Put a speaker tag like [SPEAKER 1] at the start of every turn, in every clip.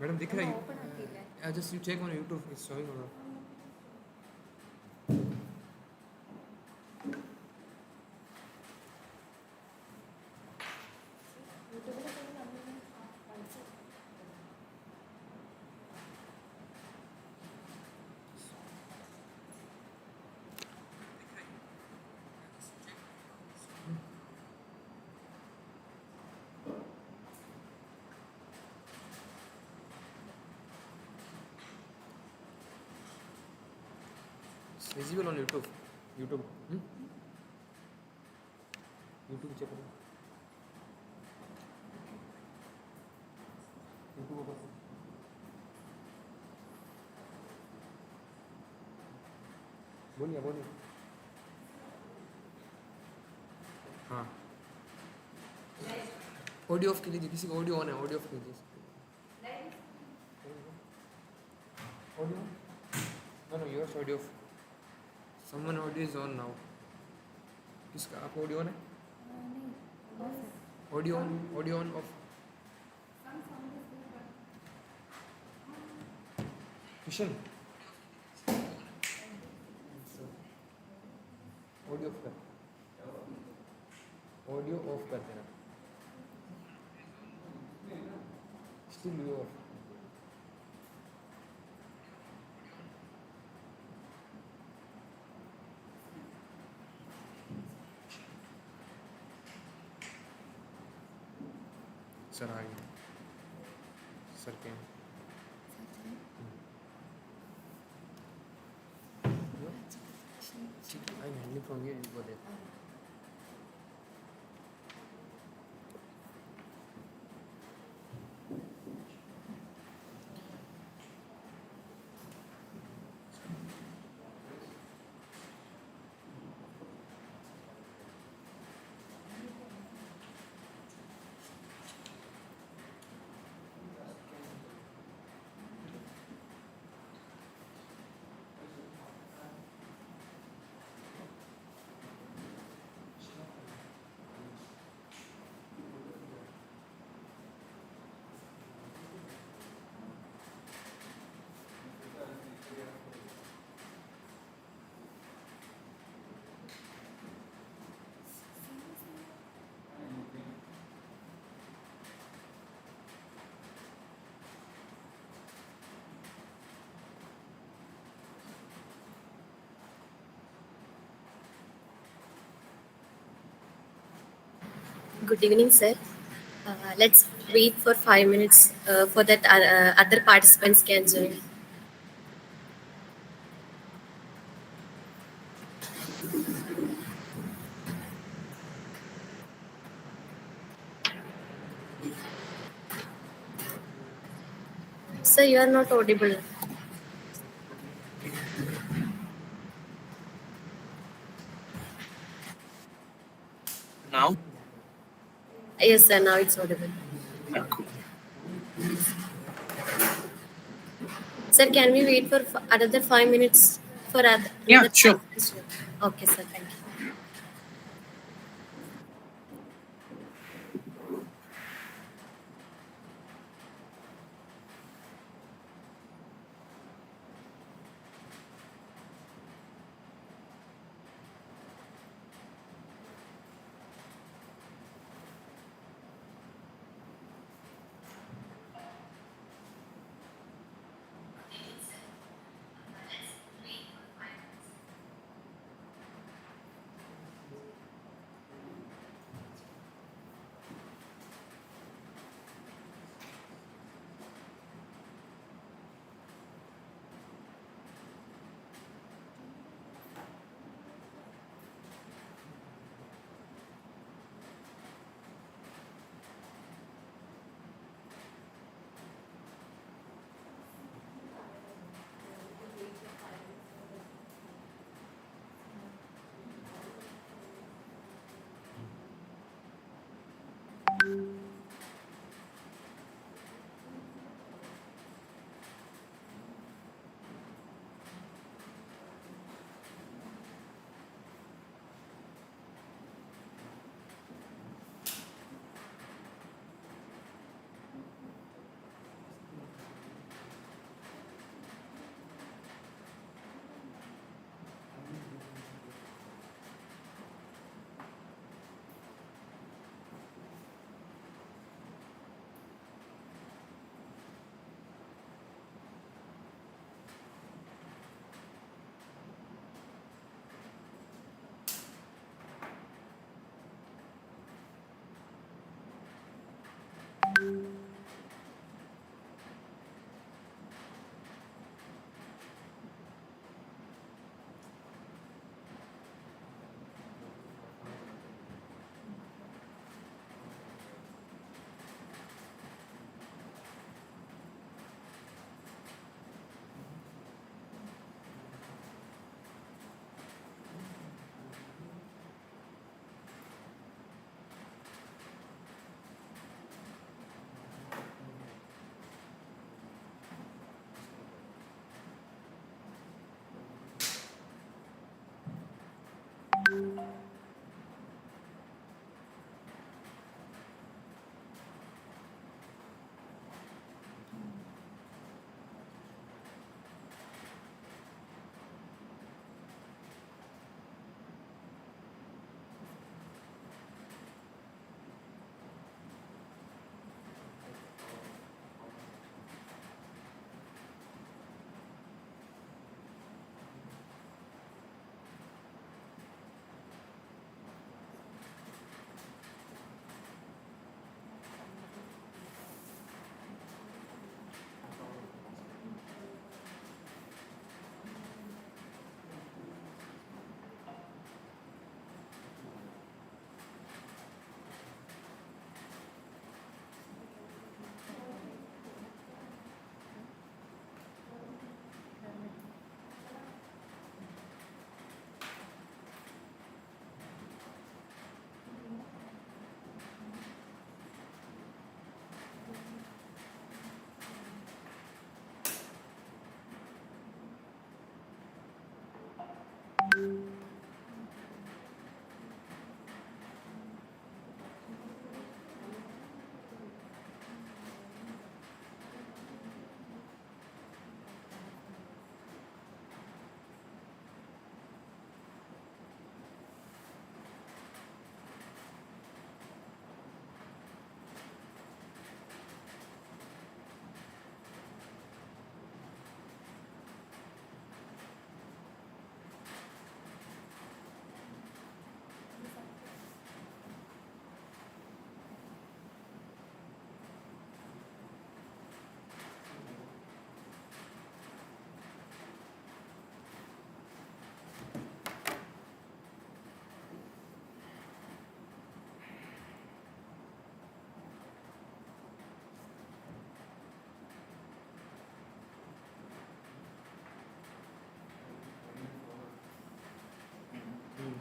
[SPEAKER 1] Madam दिख रहा
[SPEAKER 2] open
[SPEAKER 1] है just you check on YouTube it's showing और it's visible on YouTube. YouTube. YouTube check करो. YouTube open. बोलिए. हाँ. ऑडियो ऑफ कीजिए किसी का ऑडियो ऑन है ऑडियो ऑफ कीजिए. Audio. No, yours audio. Someone audio is on now. किसका आप ऑडियो ऑन है? Audio on off. Kishan audio off कर. ऑडियो ऑफ कर देना. Still you off. सर आ गए. सर के I handling from here you go there.
[SPEAKER 3] Good evening, sir. Let's wait for 5 minutes for that other participants can join. Sir, you are not audible.
[SPEAKER 4] Now?
[SPEAKER 3] Yes, sir, now it's audible.
[SPEAKER 4] Cool.
[SPEAKER 3] Sir, can we wait for another 5 minutes for other?
[SPEAKER 4] Yeah, sure.
[SPEAKER 3] Okay, sir, thank you.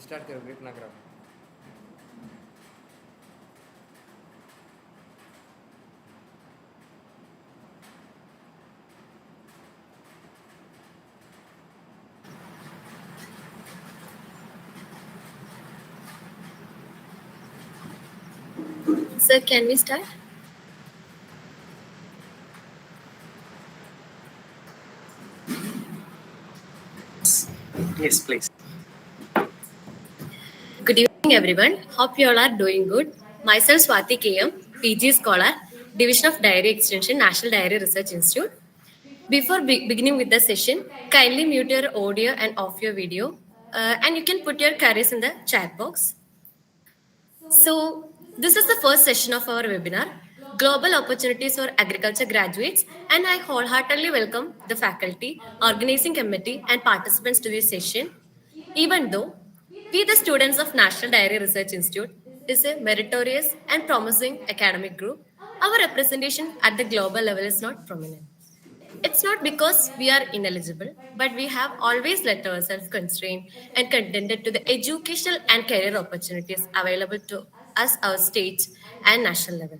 [SPEAKER 1] Start करो, break ना करो.
[SPEAKER 3] Sir, can we start?
[SPEAKER 4] Yes, please.
[SPEAKER 3] Good evening, everyone. Hope you all are doing good. Myself, Swati KM, PG Scholar, Division of Dairy Extension, National Dairy Research Institute. Before beginning with the session, kindly mute your audio and off your video. And you can put your queries in the chat box. So, this is the first session of our webinar, Global Opportunities for Agriculture Graduates, and I wholeheartedly welcome the faculty, organizing committee, and participants to this session. Even though we, the students of National Dairy Research Institute, is a meritorious and promising academic group, our representation at the global level is not prominent. It's not because we are ineligible, but we have always let ourselves constrained and contented to the educational and career opportunities available to us, our state and national level.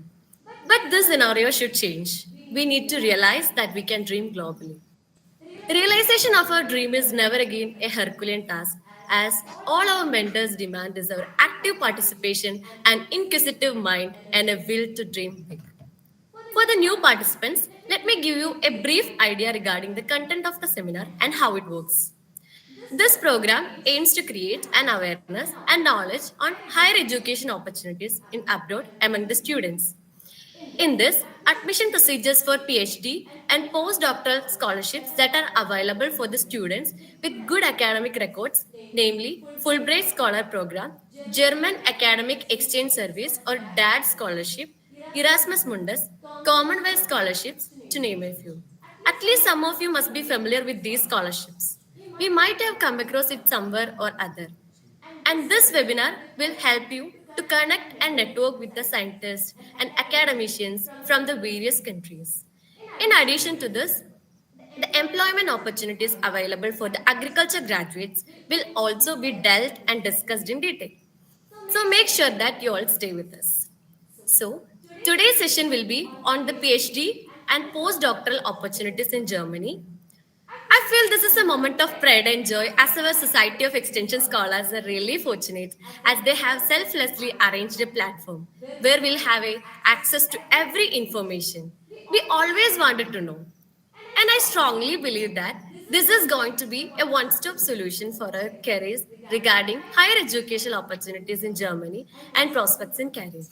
[SPEAKER 3] But this scenario should change. We need to realize that we can dream globally. Realization of our dream is never again a Herculean task, as all our mentors demand is our active participation, an inquisitive mind, and a will to dream big. For the new participants, let me give you a brief idea regarding the content of the seminar and how it works. This program aims to create an awareness and knowledge on higher education opportunities in abroad among the students. In this, admission procedures for PhD and postdoctoral scholarships that are available for the students with good academic records, namely Fulbright Scholar Program, German Academic Exchange Service or DAD Scholarship, Erasmus Mundus, Commonwealth Scholarships, to name a few. At least some of you must be familiar with these scholarships. We might have come across it somewhere or other. And this webinar will help you to connect and network with the scientists and academicians from the various countries. In addition to this, the employment opportunities available for the agriculture graduates will also be dealt and discussed in detail. So make sure that you all stay with us. So, today's session will be on the PhD and postdoctoral opportunities in Germany. I feel this is a moment of pride and joy as our Society of Extension Scholars are really fortunate as they have selflessly arranged a platform where we'll have access to every information we always wanted to know. And I strongly believe that this is going to be a one stop solution for our careers regarding higher educational opportunities in Germany and prospects in career.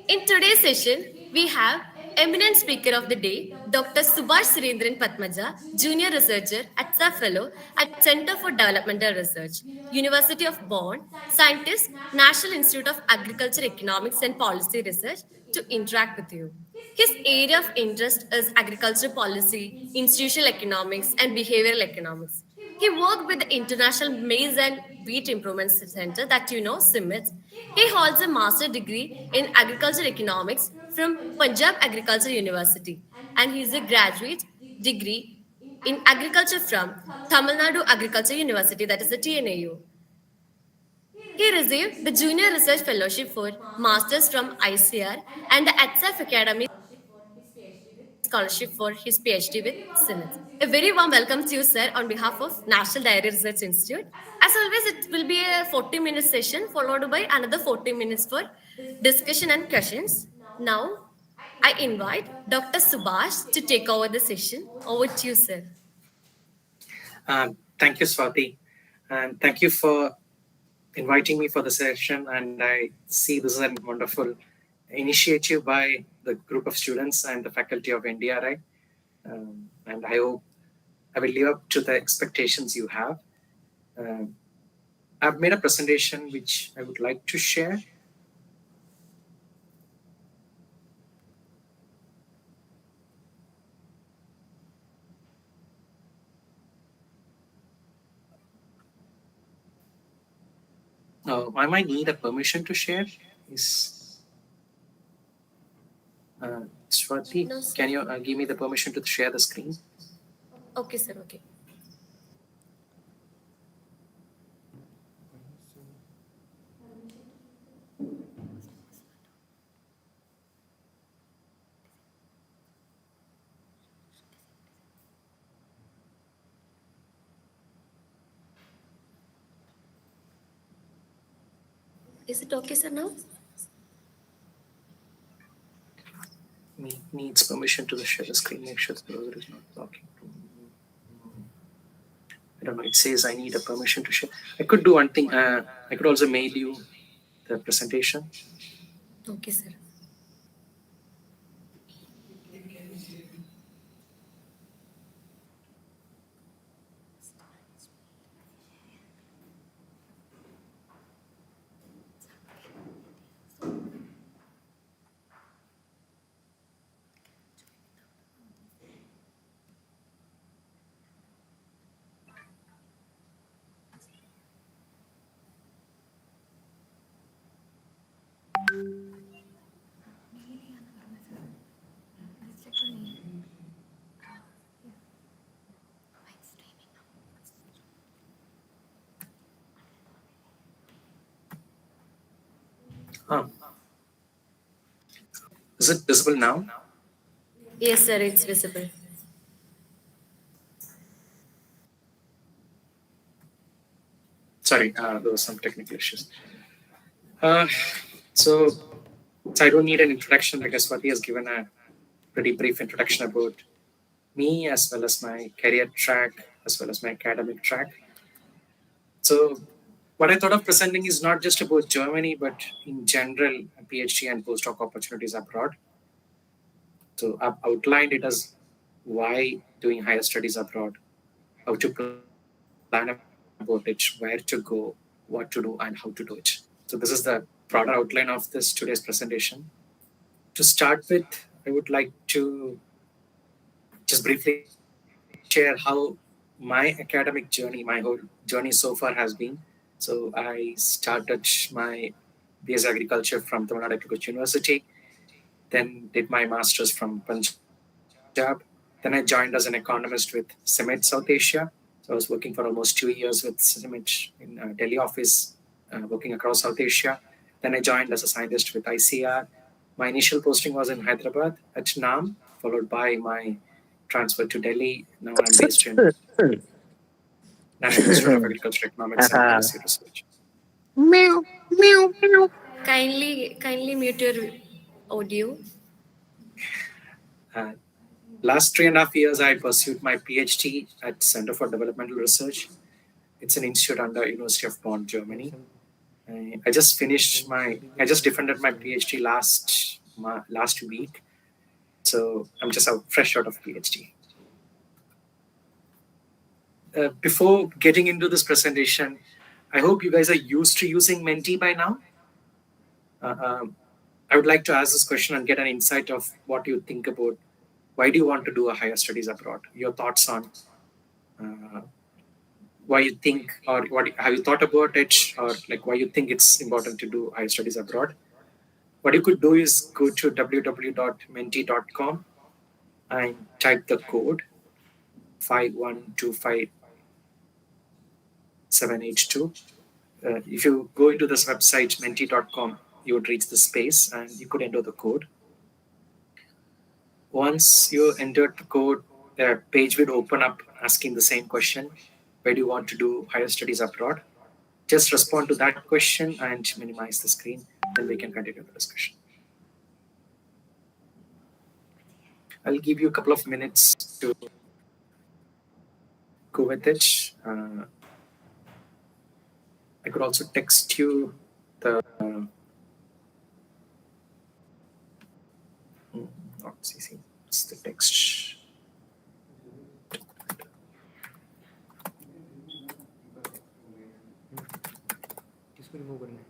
[SPEAKER 3] In today's session, we have eminent speaker of the day, Dr. Subhash Surendran Patmaja, Junior Researcher at SA Fellow at Center for Developmental Research, University of Bonn, Scientist, National Institute of Agriculture Economics and Policy Research, to interact with you. His area of interest is agriculture policy, institutional economics, and behavioral economics. He worked with the International Maize and Wheat Improvement Center, that you know, CIMMYT. He holds a master's degree in agriculture economics from Punjab Agriculture University, and he is a graduate degree in agriculture from Tamil Nadu Agriculture University, that is the TNAU. He received the Junior Research Fellowship for Masters from ICR and the ETSAF Academy Scholarship for his PhD with CIMMYT. A very warm welcome to you, sir, on behalf of National Dairy Research Institute. As always, it will be a 40-minute session followed by another 40 minutes for discussion and questions. Now, I invite Dr. Subhash to take over the session. Over to you, sir.
[SPEAKER 4] Thank you, Swati. And thank you for inviting me for the session. And I see this is a wonderful initiative by the group of students and the faculty of NDRI. And I hope I will live up to the expectations you have. I've made a presentation which I would like to share. I might need a permission to share. Is Swati,
[SPEAKER 3] No, sir.
[SPEAKER 4] can you give me the permission to share the screen?
[SPEAKER 3] Okay, sir. Okay. Is it okay, sir, now?
[SPEAKER 4] Needs permission to share the screen. Make sure the browser is not blocking. I don't know. It says I need a permission to share. I could do one thing. I could also mail you the presentation.
[SPEAKER 3] Okay, sir.
[SPEAKER 4] Is it visible now?
[SPEAKER 3] Yes, sir, it's visible.
[SPEAKER 4] Sorry, there was some technical issues. So I don't need an introduction because Swati has given a pretty brief introduction about me as well as my career track as well as my academic track. So what I thought of presenting is not just about Germany, but in general, PhD and postdoc opportunities abroad. So I've outlined it as why doing higher studies abroad, how to plan about it, where to go, what to do, and how to do it. So this is the broader outline of this today's presentation. To start with, I would like to just briefly share how my academic journey, my whole journey so far has been. So I started my BS Agriculture from Tamil Nadu Agriculture University, then did my master's from Punjab. Then I joined as an economist with CEMET South Asia. So I was working for almost 2 years with CEMET in Delhi office, working across South Asia. Then I joined as a scientist with ICR. My initial posting was in Hyderabad at NAM, followed by my transfer to Delhi. Now I'm based in National Institute of Agricultural Economics and Policy Research.
[SPEAKER 3] Kindly mute your audio.
[SPEAKER 4] Last 3.5 years, I pursued my PhD at Center for Developmental Research. It's an institute under University of Bonn, Germany. I just defended my PhD last week, so I'm just fresh out of PhD. Before getting into this presentation, I hope you guys are used to using Menti by now. I would like to ask this question and get an insight of what you think about why do you want to do a higher studies abroad? Your thoughts on why you think, or what have you thought about it, or like why you think it's important to do higher studies abroad. What you could do is go to www.menti.com and type the code 5125782. If you go into this website menti.com, you would reach the space and you could enter the code. Once you entered the code, a page will open up asking the same question: where do you want to do higher studies abroad? Just respond to that question and minimize the screen, then we can continue the discussion. I'll give you a couple of minutes to go with it. I could also text you the not CC, it's the text.
[SPEAKER 1] किसको remove करना है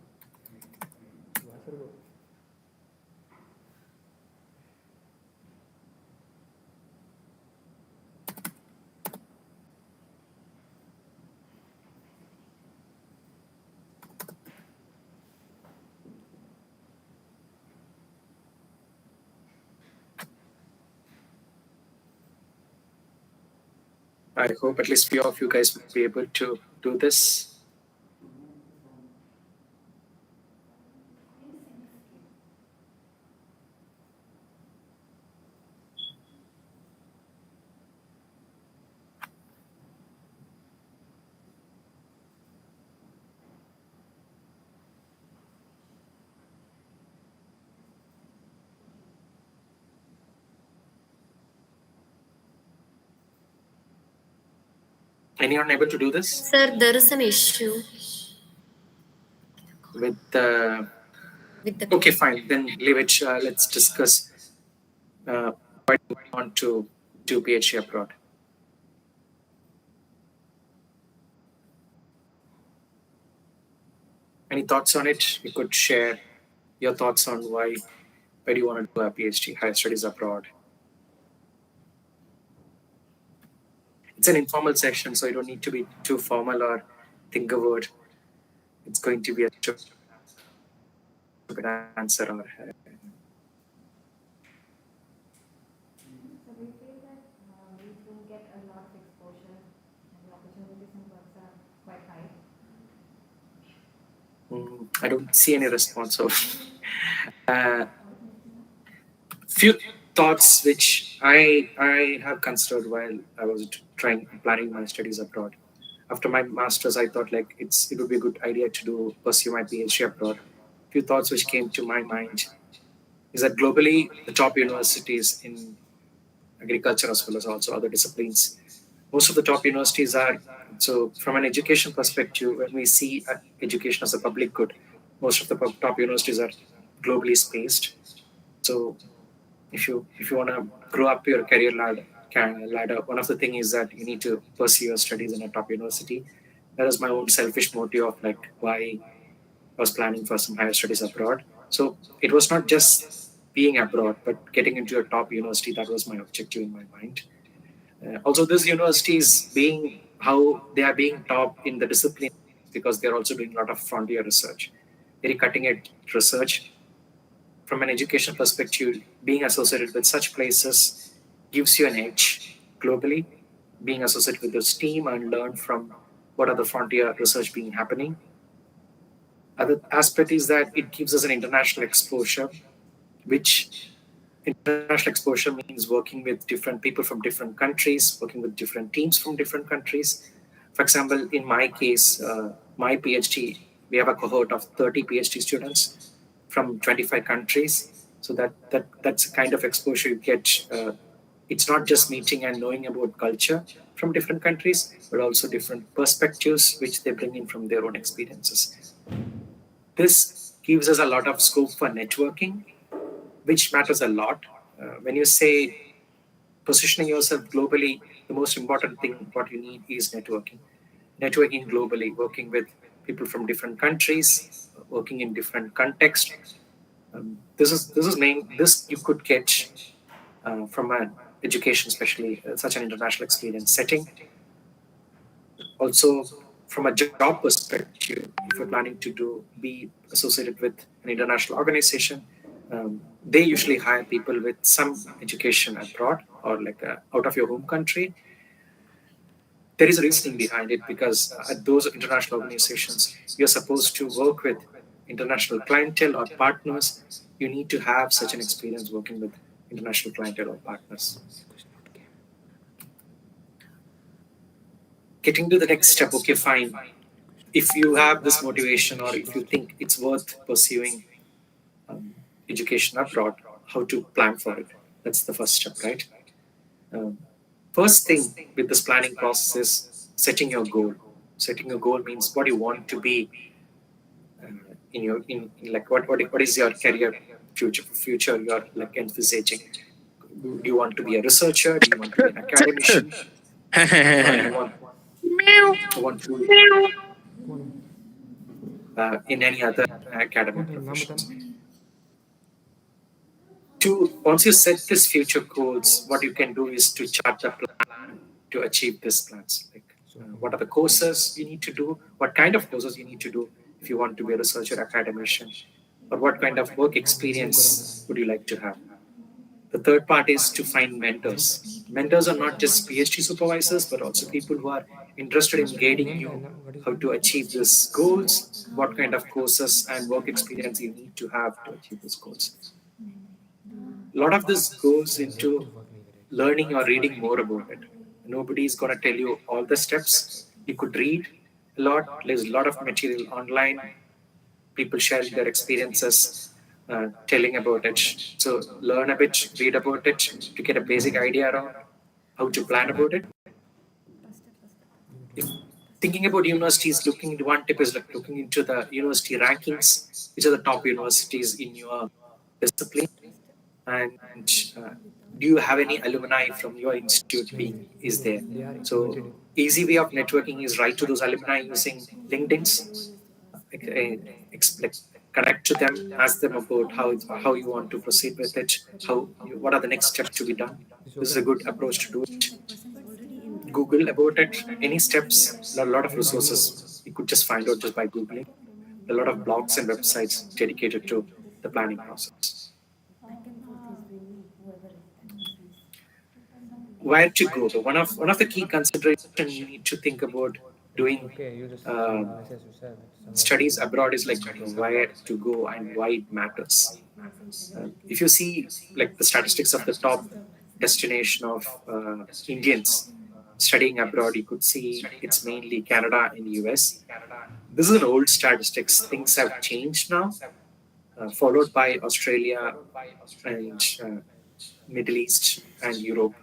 [SPEAKER 4] I hope at least few of you guys will be able to do this. Anyone able to do this?
[SPEAKER 3] Sir, there is an issue
[SPEAKER 4] With the
[SPEAKER 3] with the.
[SPEAKER 4] okay, fine. Then leave it. Let's discuss why do you want to do PhD abroad. Any thoughts on it? You could share your thoughts on why do you want to do a PhD, higher studies abroad. It's an informal session, so you don't need to be too formal or think a word. It's going to be a stupid answer or
[SPEAKER 2] So we feel that we don't get a lot of exposure and the opportunities and works are quite high.
[SPEAKER 4] I don't see any response. So, few thoughts which I have considered while I was planning my studies abroad. After my masters, I thought like it would be a good idea to pursue my PhD abroad. Few thoughts which came to my mind is that globally the top universities in agriculture as well as also other disciplines, most of the top universities are, so from an education perspective, when we see education as a public good, most of the top universities are globally spaced. So if you want to grow up your career ladder, one of the thing is that you need to pursue your studies in a top university. That is my own selfish motive of like why I was planning for some higher studies abroad. So it was not just being abroad, but getting into a top university. That was my objective in my mind. Also, these universities being how they are being top in the discipline because they're also doing a lot of frontier research, very cutting edge research. From an education perspective, being associated with such places gives you an edge globally. Being associated with this team and learn from what are the frontier research being happening. Other aspect is that it gives us an international exposure, which international exposure means working with different people from different countries, working with different teams from different countries. For example, in my case, my PhD, we have a cohort of 30 PhD students from 25 countries. So that's a kind of exposure you get. It's not just meeting and knowing about culture from different countries, but also different perspectives which they bring in from their own experiences. This gives us a lot of scope for networking, which matters a lot. When you say positioning yourself globally, the most important thing what you need is networking. Networking globally, working with people from different countries, working in different contexts. This you could get from an education, especially such an international experience setting. Also, from a job perspective, if you're planning to be associated with an international organization, they usually hire people with some education abroad or like out of your home country. There is a reasoning behind it because at those international organizations, you're supposed to work with international clientele or partners. You need to have such an experience working with international clientele or partners. Getting to the next step, okay, fine. If you have this motivation or if you think it's worth pursuing education abroad, how to plan for it. That's the first step, right? First thing with this planning process is setting your goal. Setting your goal means what you want to be in like what is your career future you're like envisaging. Do you want to be a researcher? Do you want to be an academician? Or you want to be in any other academic professions? Once you set these future goals, what you can do is to chart the plan to achieve these plans. Like, what are the courses you need to do? What kind of courses you need to do if you want to be a researcher, academician, or what kind of work experience would you like to have? The third part is to find mentors. Mentors are not just PhD supervisors, but also people who are interested in guiding you how to achieve these goals, what kind of courses and work experience you need to have to achieve these goals. A lot of this goes into learning or reading more about it. Nobody is going to tell you all the steps. You could read a lot. There's a lot of material online. People sharing their experiences, telling about it. So learn a bit, read about it to get a basic idea around how to plan about it. thinking about universities, looking into one tip is like looking into the university rankings, which are the top universities in your discipline, and do you have any alumni from your institute being is there.
[SPEAKER 1] They are
[SPEAKER 4] So
[SPEAKER 1] invited.
[SPEAKER 4] easy way of networking is write to those alumni using LinkedIn's, like, connect to them, ask them about how you want to proceed with it, what are the next steps to be done. This is a good approach to do it. Google about it, any steps, a lot of resources you could just find out just by Googling. A lot of blogs and websites dedicated to the planning process. Where to go? So one of the key considerations you need to think about doing
[SPEAKER 1] Okay, you just message yourself.
[SPEAKER 4] studies abroad is like where to go and why it matters. If you see like the statistics of the top destination of Indians studying abroad, you could see it's mainly Canada and US. This is an old statistics. Things have changed now, followed by Australia and Middle East and Europe.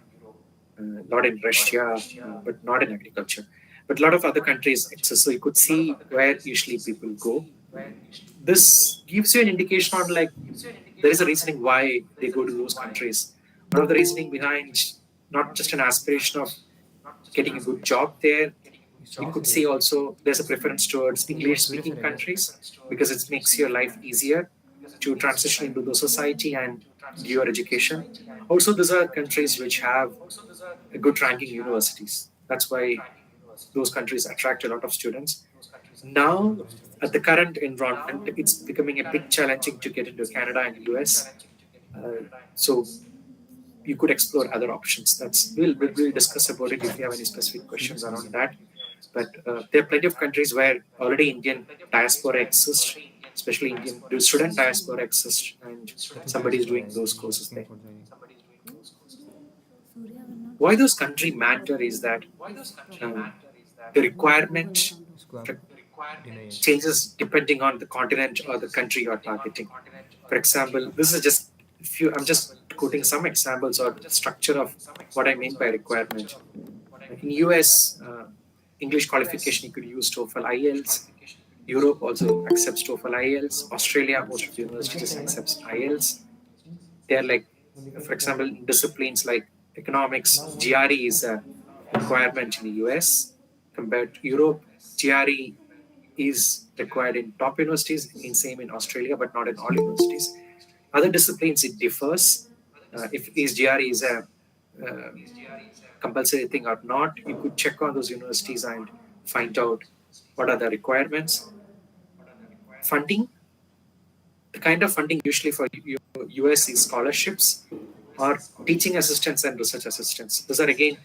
[SPEAKER 4] Not in Russia, but not in agriculture. But a lot of other countries exist. So you could see where usually people go. This gives you an indication on like there is a reasoning why they go to those countries. One of the reasoning behind not just an aspiration of getting a good job there. You could see also there's a preference towards English-speaking countries because it makes your life easier to transition into the society and your education. Also, these are countries which have good ranking universities. That's why those countries attract a lot of students. Now, at the current environment, it's becoming a bit challenging to get into Canada and US. So you could explore other options. We'll discuss about it if you have any specific questions around that. But there are plenty of countries where already Indian diaspora exists, especially Indian student diaspora exists, and somebody is doing those courses there. Why those countries matter is that the requirement changes depending on the continent or the country you're targeting. For example, this is just I'm just quoting some examples or structure of what I mean by requirement. In US, English qualification, you could use TOEFL IELTS. Europe also accepts TOEFL IELTS. Australia, most of the universities accepts IELTS. They're like, for example, disciplines like economics, GRE is a requirement in the US. Compared to Europe, GRE is required in top universities, in same in Australia, but not in all universities. Other disciplines, it differs. If GRE is a compulsory thing or not, you could check on those universities and find out what are the requirements. Funding, the kind of funding usually for US is scholarships or teaching assistants and research assistants. Those are again,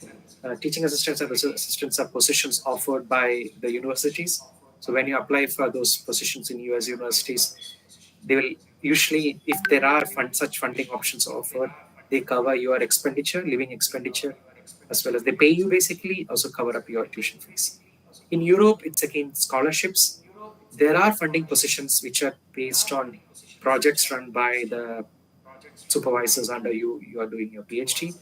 [SPEAKER 4] teaching assistants and research assistants are positions offered by the universities. So when you apply for those positions in US universities, they will usually, if there are such funding options offered, they cover your expenditure, living expenditure, as well as they pay you basically, also cover up your tuition fees. In Europe, it's again scholarships. There are funding positions which are based on projects run by the supervisors under you. You are doing your PhD.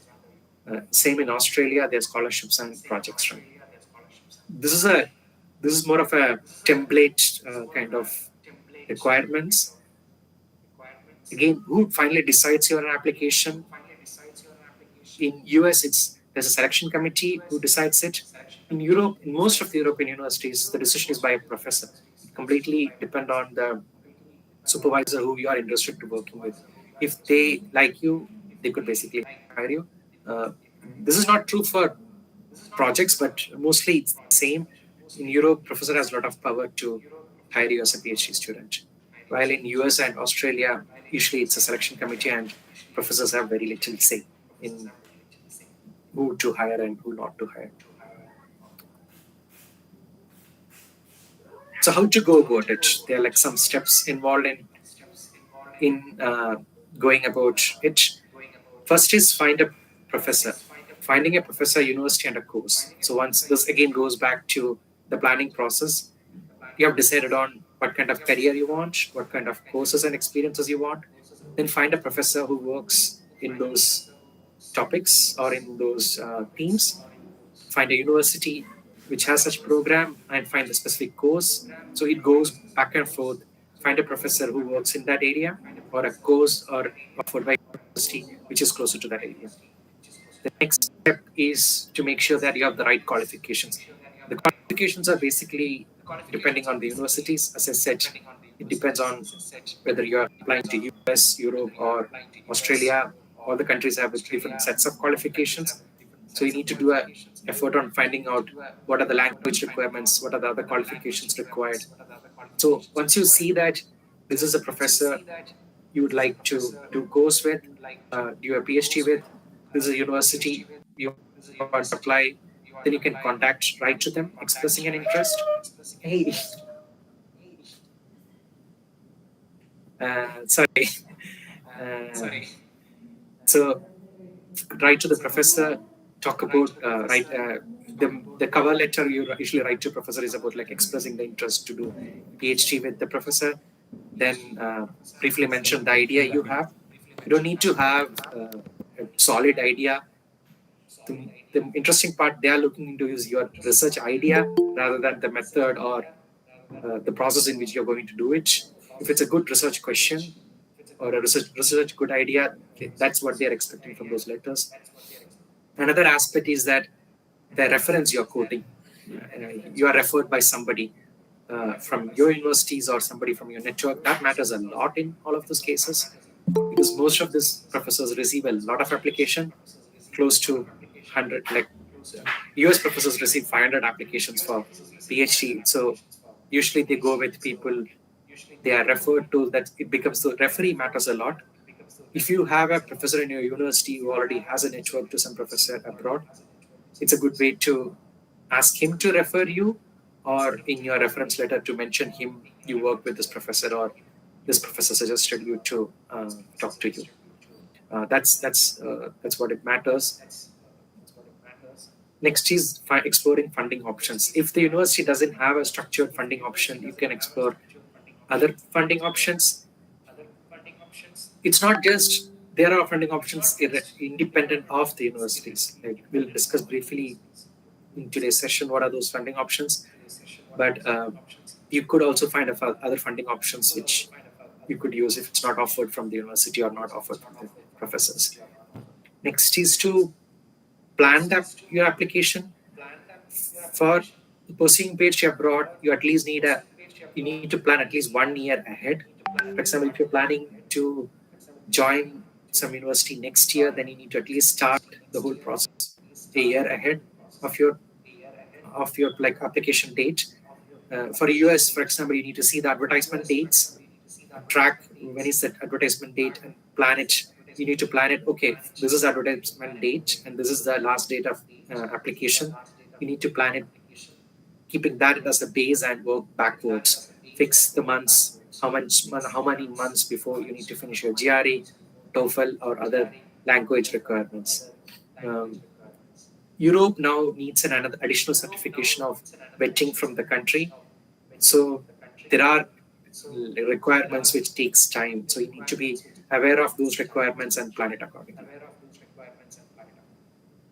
[SPEAKER 4] Same in Australia, there are scholarships and projects run. This is more of a template kind of requirements. Again, who finally decides your application? In US, there's a selection committee who decides it. In Europe, in most of the European universities, the decision is by a professor. It completely depend on the supervisor who you are interested to working with. If they like you, they could basically hire you. This is not true for projects, but mostly it's the same. In Europe, professor has a lot of power to hire you as a PhD student. While in US and Australia, usually it's a selection committee and professors have very little say in who to hire and who not to hire. So how to go about it? There are like some steps involved in going about it. First is find a professor. Finding a professor, university, and a course. So once this again goes back to the planning process, you have decided on what kind of career you want, what kind of courses and experiences you want. Then find a professor who works in those topics or in those themes. Find a university which has such program and find the specific course. So it goes back and forth, find a professor who works in that area or a course or offered by university which is closer to that area. The next step is to make sure that you have the right qualifications. The qualifications are basically depending on the universities. As I said, it depends on whether you are applying to US, Europe, or Australia. All the countries have different sets of qualifications. So you need to do an effort on finding out what are the language requirements, what are the other qualifications required. So once you see that this is a professor you would like to do course with, do a PhD with, this is a university you want to apply, then you can write to them expressing an interest. Hey, sorry. So write to the professor, talk about the cover letter you usually write to professor is about like expressing the interest to do PhD with the professor. Then briefly mention the idea you have. You don't need to have a solid idea. The interesting part they are looking into is your research idea rather than the method or the process in which you're going to do it. If it's a good research question or a research good idea, that's what they're expecting from those letters. Another aspect is that the reference you're quoting, you are referred by somebody from your universities or somebody from your network. That matters a lot in all of those cases because most of these professors receive a lot of application, close to 100. Like US professors receive 500 applications for PhD. So usually they go with people they are referred to. That it becomes the referee matters a lot. If you have a professor in your university who already has a network to some professor abroad, it's a good way to ask him to refer you, or in your reference letter to mention him you work with this professor or this professor suggested you to talk to you. That's what it matters. Next is exploring funding options. If the university doesn't have a structured funding option, you can explore other funding options. It's not just there are funding options independent of the universities. Like we'll discuss briefly in today's session what are those funding options, but you could also find other funding options which you could use if it's not offered from the university or not offered from the professors. Next is to plan your application. For pursuing PhD abroad, you at least need to plan at least 1 year ahead. For example, if you're planning to join some university next year, then you need to at least start the whole process a year ahead of your like application date. For US, for example, you need to see the advertisement dates, track when is that advertisement date, and plan it. You need to plan it. Okay, this is advertisement date, and this is the last date of application. You need to plan it, keeping that as the base and work backwards. Fix the months, how many months before you need to finish your GRE, TOEFL, or other language requirements. Europe now needs another additional certification of vetting from the country. So there are requirements which takes time. So you need to be aware of those requirements and plan it accordingly.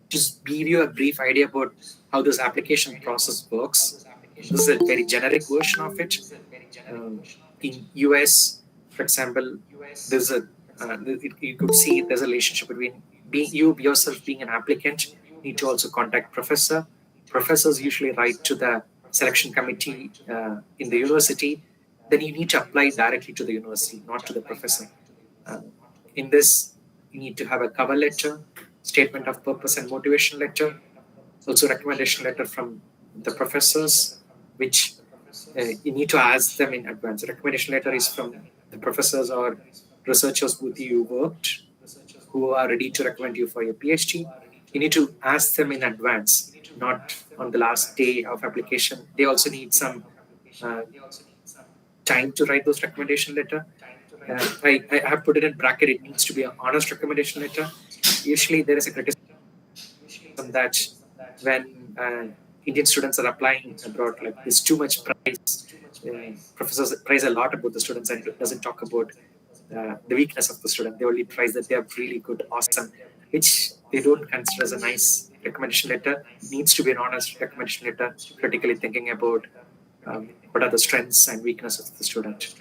[SPEAKER 4] Just give you a brief idea about how this application process works. This is a very generic version of it. In US, for example, there's you could see there's a relationship between you yourself being an applicant. You need to also contact professor. Professors usually write to the selection committee in the university. Then you need to apply directly to the university, not to the professor. In this, you need to have a cover letter, statement of purpose and motivation letter, also recommendation letter from the professors, which you need to ask them in advance. The recommendation letter is from the professors or researchers with you worked, who are ready to recommend you for your PhD. You need to ask them in advance, not on the last day of application. They also need some time to write those recommendation letter. I have put it in bracket. It needs to be an honest recommendation letter. Usually there is a criticism that when Indian students are applying abroad, like there's too much price. Professors praise a lot about the students and it doesn't talk about the weakness of the student. They only praise that they are really good, awesome, which they don't consider as a nice recommendation letter needs to be an honest recommendation letter, critically thinking about what are the strengths and weaknesses of the student.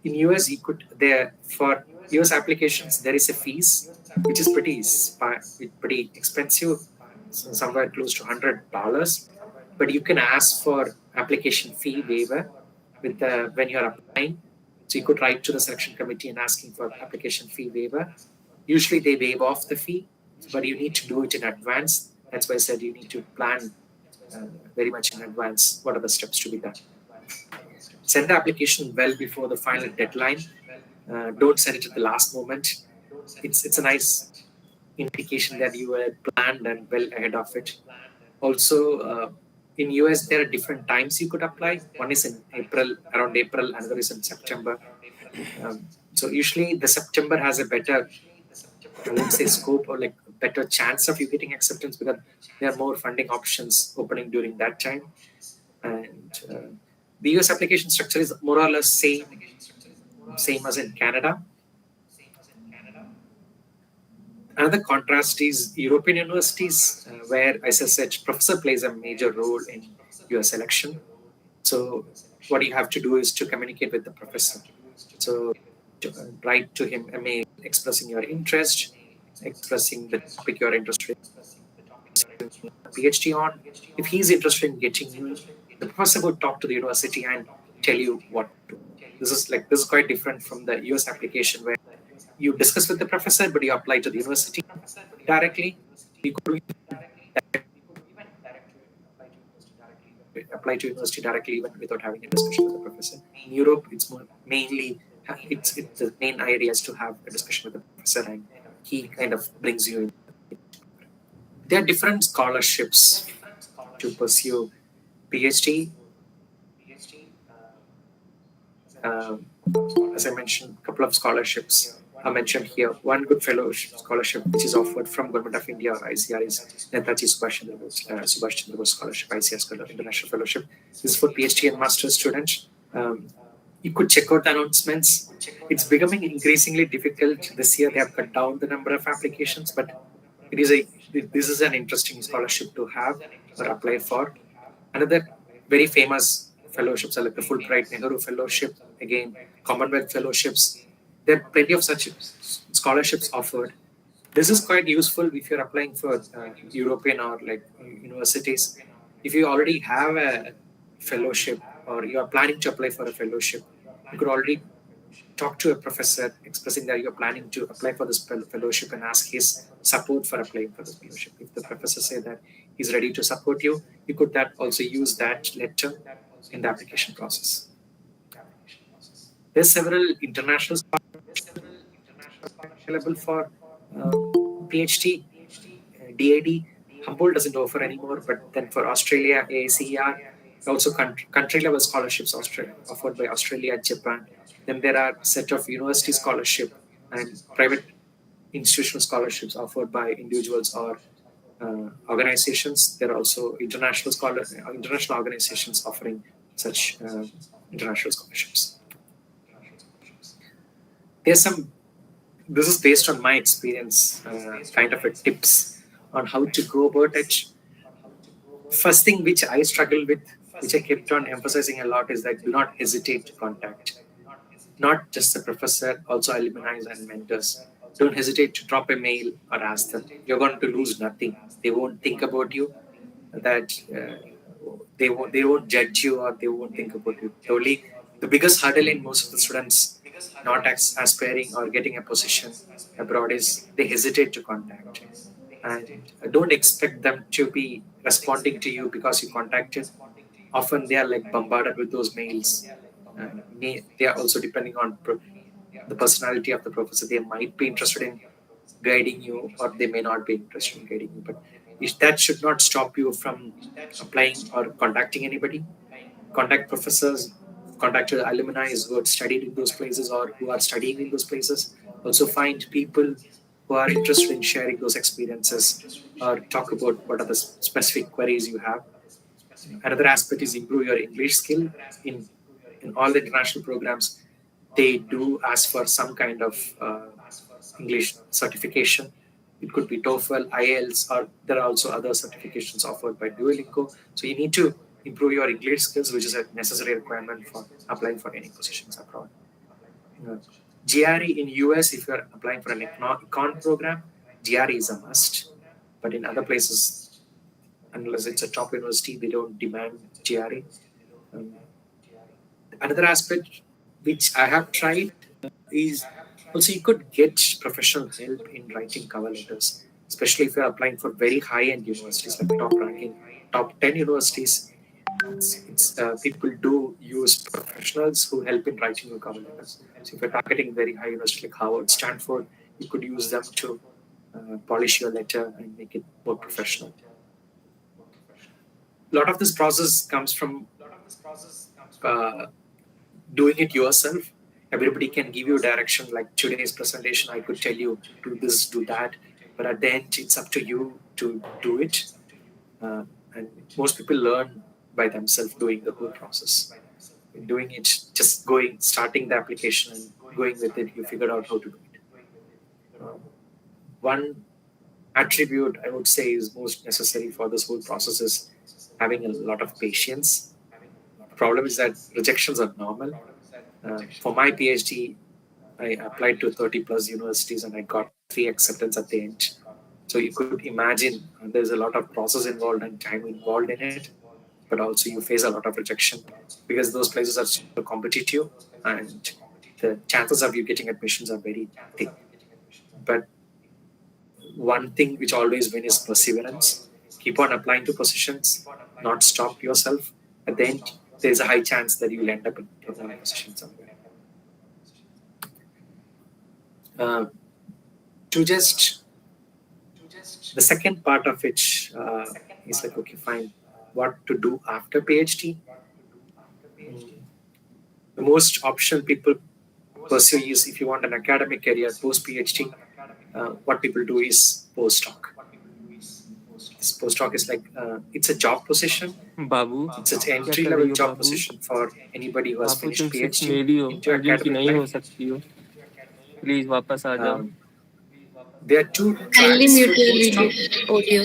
[SPEAKER 4] In US, you could there for US applications there is a fees which is pretty expensive, somewhere close to $100. But you can ask for application fee waiver with the when you are applying. So you could write to the selection committee and asking for application fee waiver. Usually they waive off the fee, but you need to do it in advance. That's why I said you need to plan very much in advance what are the steps to be done. Send the application well before the final deadline. Don't send it at the last moment. It's a nice indication that you were planned and well ahead of it. Also, in US, there are different times you could apply. One is in April, around April, another is in September. So usually the September has a better, let's say, scope or like better chance of you getting acceptance because there are more funding options opening during that time. And the US application structure is more or less same as in Canada. Another contrast is European universities, where, as I said, professor plays a major role in your selection. So what you have to do is to communicate with the professor. So write to him a mail expressing your interest, expressing the topic you're interested in PhD on. If he's interested in getting you, the professor would talk to the university and tell you what to do. This is quite different from the US application where you discuss with the professor, but you apply to the university directly. You could apply to university directly even without having a discussion with the professor. In Europe, it's mainly the main idea is to have a discussion with the professor, and he kind of brings you in. There are different scholarships to pursue PhD. As I mentioned, a couple of scholarships are mentioned here. One good fellowship scholarship which is offered from Government of India or ICR is Netaji Subhash Chandra Bose Scholarship, ICR Scholar International Fellowship. This is for PhD and master's students. You could check out the announcements. It's becoming increasingly difficult. This year they have cut down the number of applications, but this is an interesting scholarship to have or apply for. Another very famous fellowships are like the Fulbright Nehru Fellowship, again Commonwealth Fellowships. There are plenty of such scholarships offered. This is quite useful if you're applying for European or like universities. If you already have a fellowship or you are planning to apply for a fellowship, you could already talk to a professor expressing that you're planning to apply for this fellowship and ask his support for applying for this fellowship. If the professor say that he's ready to support you, you could also use that letter in the application process. There's several international scholarships available for PhD, DAD. Humboldt doesn't offer anymore, but then for Australia, AACER, also country level scholarships offered by Australia and Japan. Then there are a set of university scholarship and private institutional scholarships offered by individuals or organizations. There are also international organizations offering such international scholarships. This is based on my experience, kind of a tips on how to go about it. First thing which I struggle with, which I kept on emphasizing a lot, is that do not hesitate to contact. Not just the professor, also alumni and mentors. Don't hesitate to drop a mail or ask them. You're going to lose nothing. They won't think about you. That they won't judge you or they won't think about you. The biggest hurdle in most of the students not aspiring or getting a position abroad is they hesitate to contact. And don't expect them to be responding to you because you contacted. Often they are like bombarded with those mails. They are also depending on the personality of the professor. They might be interested in guiding you or they may not be interested in guiding you. But that should not stop you from applying or contacting anybody. Contact professors, contact your alumni who have studied in those places or who are studying in those places. Also find people who are interested in sharing those experiences or talk about what are the specific queries you have. Another aspect is improve your English skill. In all the international programs, they do ask for some kind of English certification. It could be TOEFL, IELTS, or there are also other certifications offered by Duolingo. So you need to improve your English skills, which is a necessary requirement for applying for any positions abroad. GRE in US, if you are applying for an econ program, GRE is a must. But in other places, unless it's a top university, they don't demand GRE. Another aspect which I have tried is also you could get professional help in writing cover letters, especially if you're applying for very high-end universities like top ranking, top 10 universities. People do use professionals who help in writing your cover letters. So if you're targeting very high university like Harvard, Stanford, you could use them to polish your letter and make it more professional. A lot of this process comes from doing it yourself. Everybody can give you direction, like today's presentation, I could tell you, do this, do that. But at the end, it's up to you to do it. And most people learn by themselves doing the whole process. Doing it, just starting the application and going with it, you figure out how to do it. One attribute I would say is most necessary for this whole process is having a lot of patience. The problem is that rejections are normal. For my PhD, I applied to 30 plus universities and I got 3 acceptance at the end. So you could imagine there's a lot of process involved and time involved in it, but also you face a lot of rejection because those places are super competitive and the chances of you getting admissions are very thick. But one thing which always wins is perseverance. Keep on applying to positions, not stop yourself. At the end, there's a high chance that you'll end up in a position somewhere. The second part of which is like, okay, fine, what to do after PhD? The most option people pursue is if you want an academic career post PhD, what people do is postdoc. This postdoc is like it's a job position.
[SPEAKER 1] Babu
[SPEAKER 4] It's an
[SPEAKER 1] क्या
[SPEAKER 4] entry
[SPEAKER 1] कर
[SPEAKER 4] level
[SPEAKER 1] रही हो
[SPEAKER 4] job
[SPEAKER 1] Babu?
[SPEAKER 4] position for anybody who has
[SPEAKER 1] Babu
[SPEAKER 4] finished
[SPEAKER 1] तुम six
[SPEAKER 4] PhD
[SPEAKER 1] मेरी हो,
[SPEAKER 4] into
[SPEAKER 1] Arjun की
[SPEAKER 4] academic
[SPEAKER 1] नहीं हो
[SPEAKER 4] life.
[SPEAKER 1] सकती हो. प्लीज वापस आ जाओ.
[SPEAKER 4] There are 2
[SPEAKER 3] Kindly
[SPEAKER 4] tracks
[SPEAKER 3] mute
[SPEAKER 4] for
[SPEAKER 3] your
[SPEAKER 4] postdoc.
[SPEAKER 3] audio.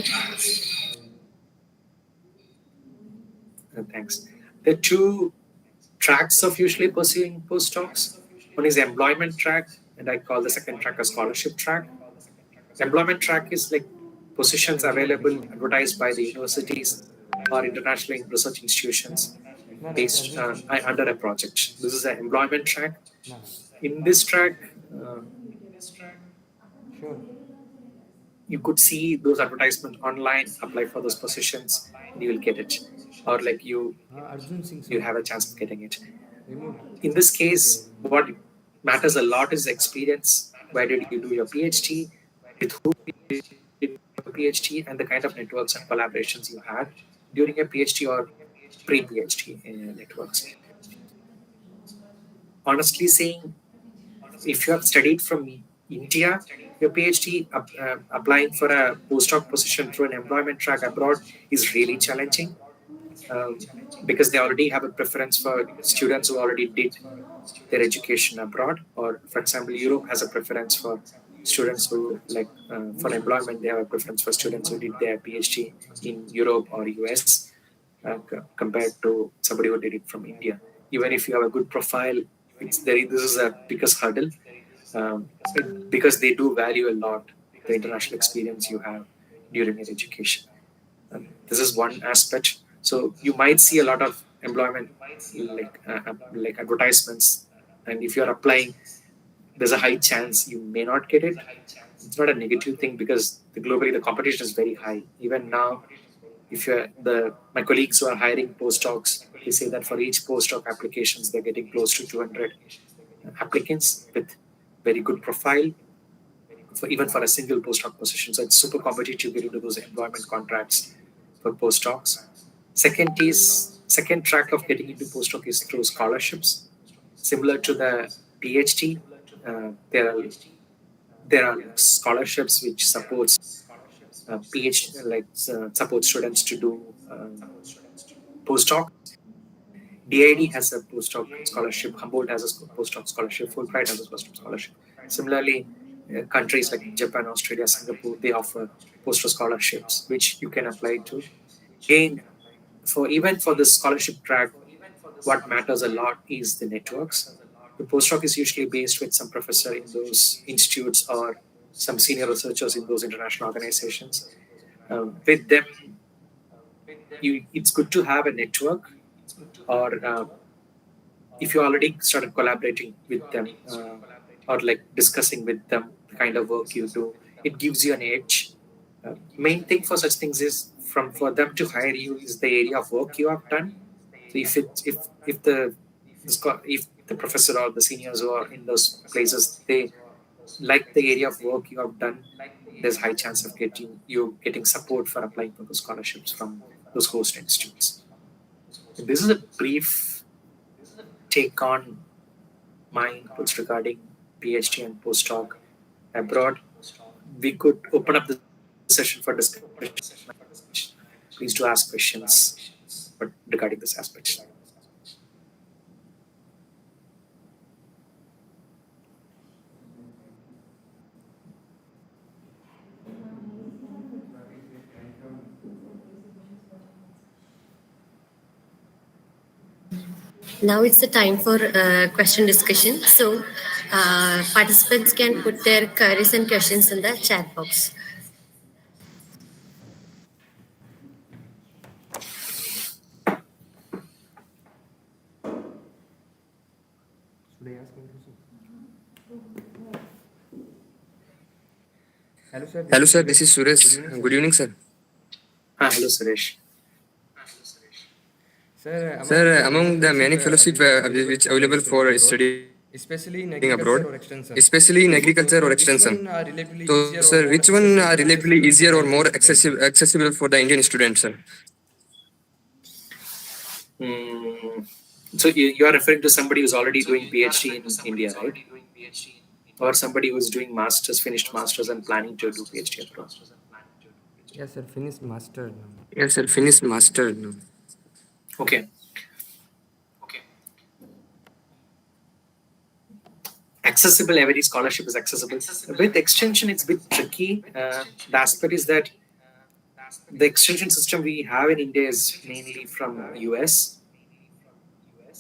[SPEAKER 4] Thanks. There are 2 tracks of usually pursuing postdocs. One is the employment track, and I call the second track a scholarship track. The employment track is like positions available, advertised by the universities or international research institutions based under a project. This is an employment track. In this track, you could see those advertisements online, apply for those positions, and you will get it. Or like you have a chance of getting it. In this case, what matters a lot is experience. Where did you do your PhD? With whom did you do your PhD? And the kind of networks and collaborations you had during your PhD or pre-PhD networks. Honestly saying, if you have studied from India, your PhD applying for a postdoc position through an employment track abroad is really challenging. Because they already have a preference for students who already did their education abroad, or for example, Europe has a preference for students who for employment, they have a preference for students who did their PhD in Europe or US compared to somebody who did it from India. Even if you have a good profile, this is a biggest hurdle because they do value a lot the international experience you have during your education. This is one aspect. So you might see a lot of employment like advertisements, and if you're applying, there's a high chance you may not get it. It's not a negative thing because globally the competition is very high. Even now, if you're my colleagues who are hiring postdocs, they say that for each postdoc applications, they're getting close to 200 applicants with very good profile, even for a single postdoc position. So it's super competitive getting to those employment contracts for postdocs. Second track of getting into postdoc is through scholarships. Similar to the PhD, there are scholarships which supports PhD, support students to do postdoc. DID has a postdoc scholarship. Humboldt has a postdoc scholarship. Fulbright has a postdoc scholarship. Similarly, countries like Japan, Australia, Singapore, they offer postdoc scholarships, which you can apply to. Again, for the scholarship track, what matters a lot is the networks. The postdoc is usually based with some professor in those institutes or some senior researchers in those international organizations. With them, it's good to have a network, or if you already started collaborating with them, or like discussing with them the kind of work you do, it gives you an edge. Main thing for such things is for them to hire you is the area of work you have done. So if the professor or the seniors who are in those places, they like the area of work you have done, there's high chance of getting support for applying for those scholarships from those host institutes. This is a brief take on my inputs regarding PhD and postdoc abroad. We could open up the session for discussion. Please do ask questions regarding this aspect.
[SPEAKER 3] Now it's the time for question discussion. So participants can put their queries and questions in the chat box.
[SPEAKER 1] Should I ask him to? Hello, sir.
[SPEAKER 5] Hello, sir. This is Suresh. Good evening, sir.
[SPEAKER 4] Hello, Suresh.
[SPEAKER 5] Sir, among the many fellowship which available for studying
[SPEAKER 1] Especially in
[SPEAKER 5] abroad,
[SPEAKER 1] or extension.
[SPEAKER 5] especially in agriculture or extension. So, sir, which one are relatively easier or more accessible for the Indian students, sir?
[SPEAKER 4] So you are referring to somebody who's already doing PhD in India, right? Or somebody who's doing finished masters and planning to do PhD abroad?
[SPEAKER 1] Yes, sir. Finished master.
[SPEAKER 5] Yes, sir. Finished master. No.
[SPEAKER 4] Okay. Accessible, every scholarship is accessible. With extension, it's a bit tricky. The aspect is that the extension system we have in India is mainly from US.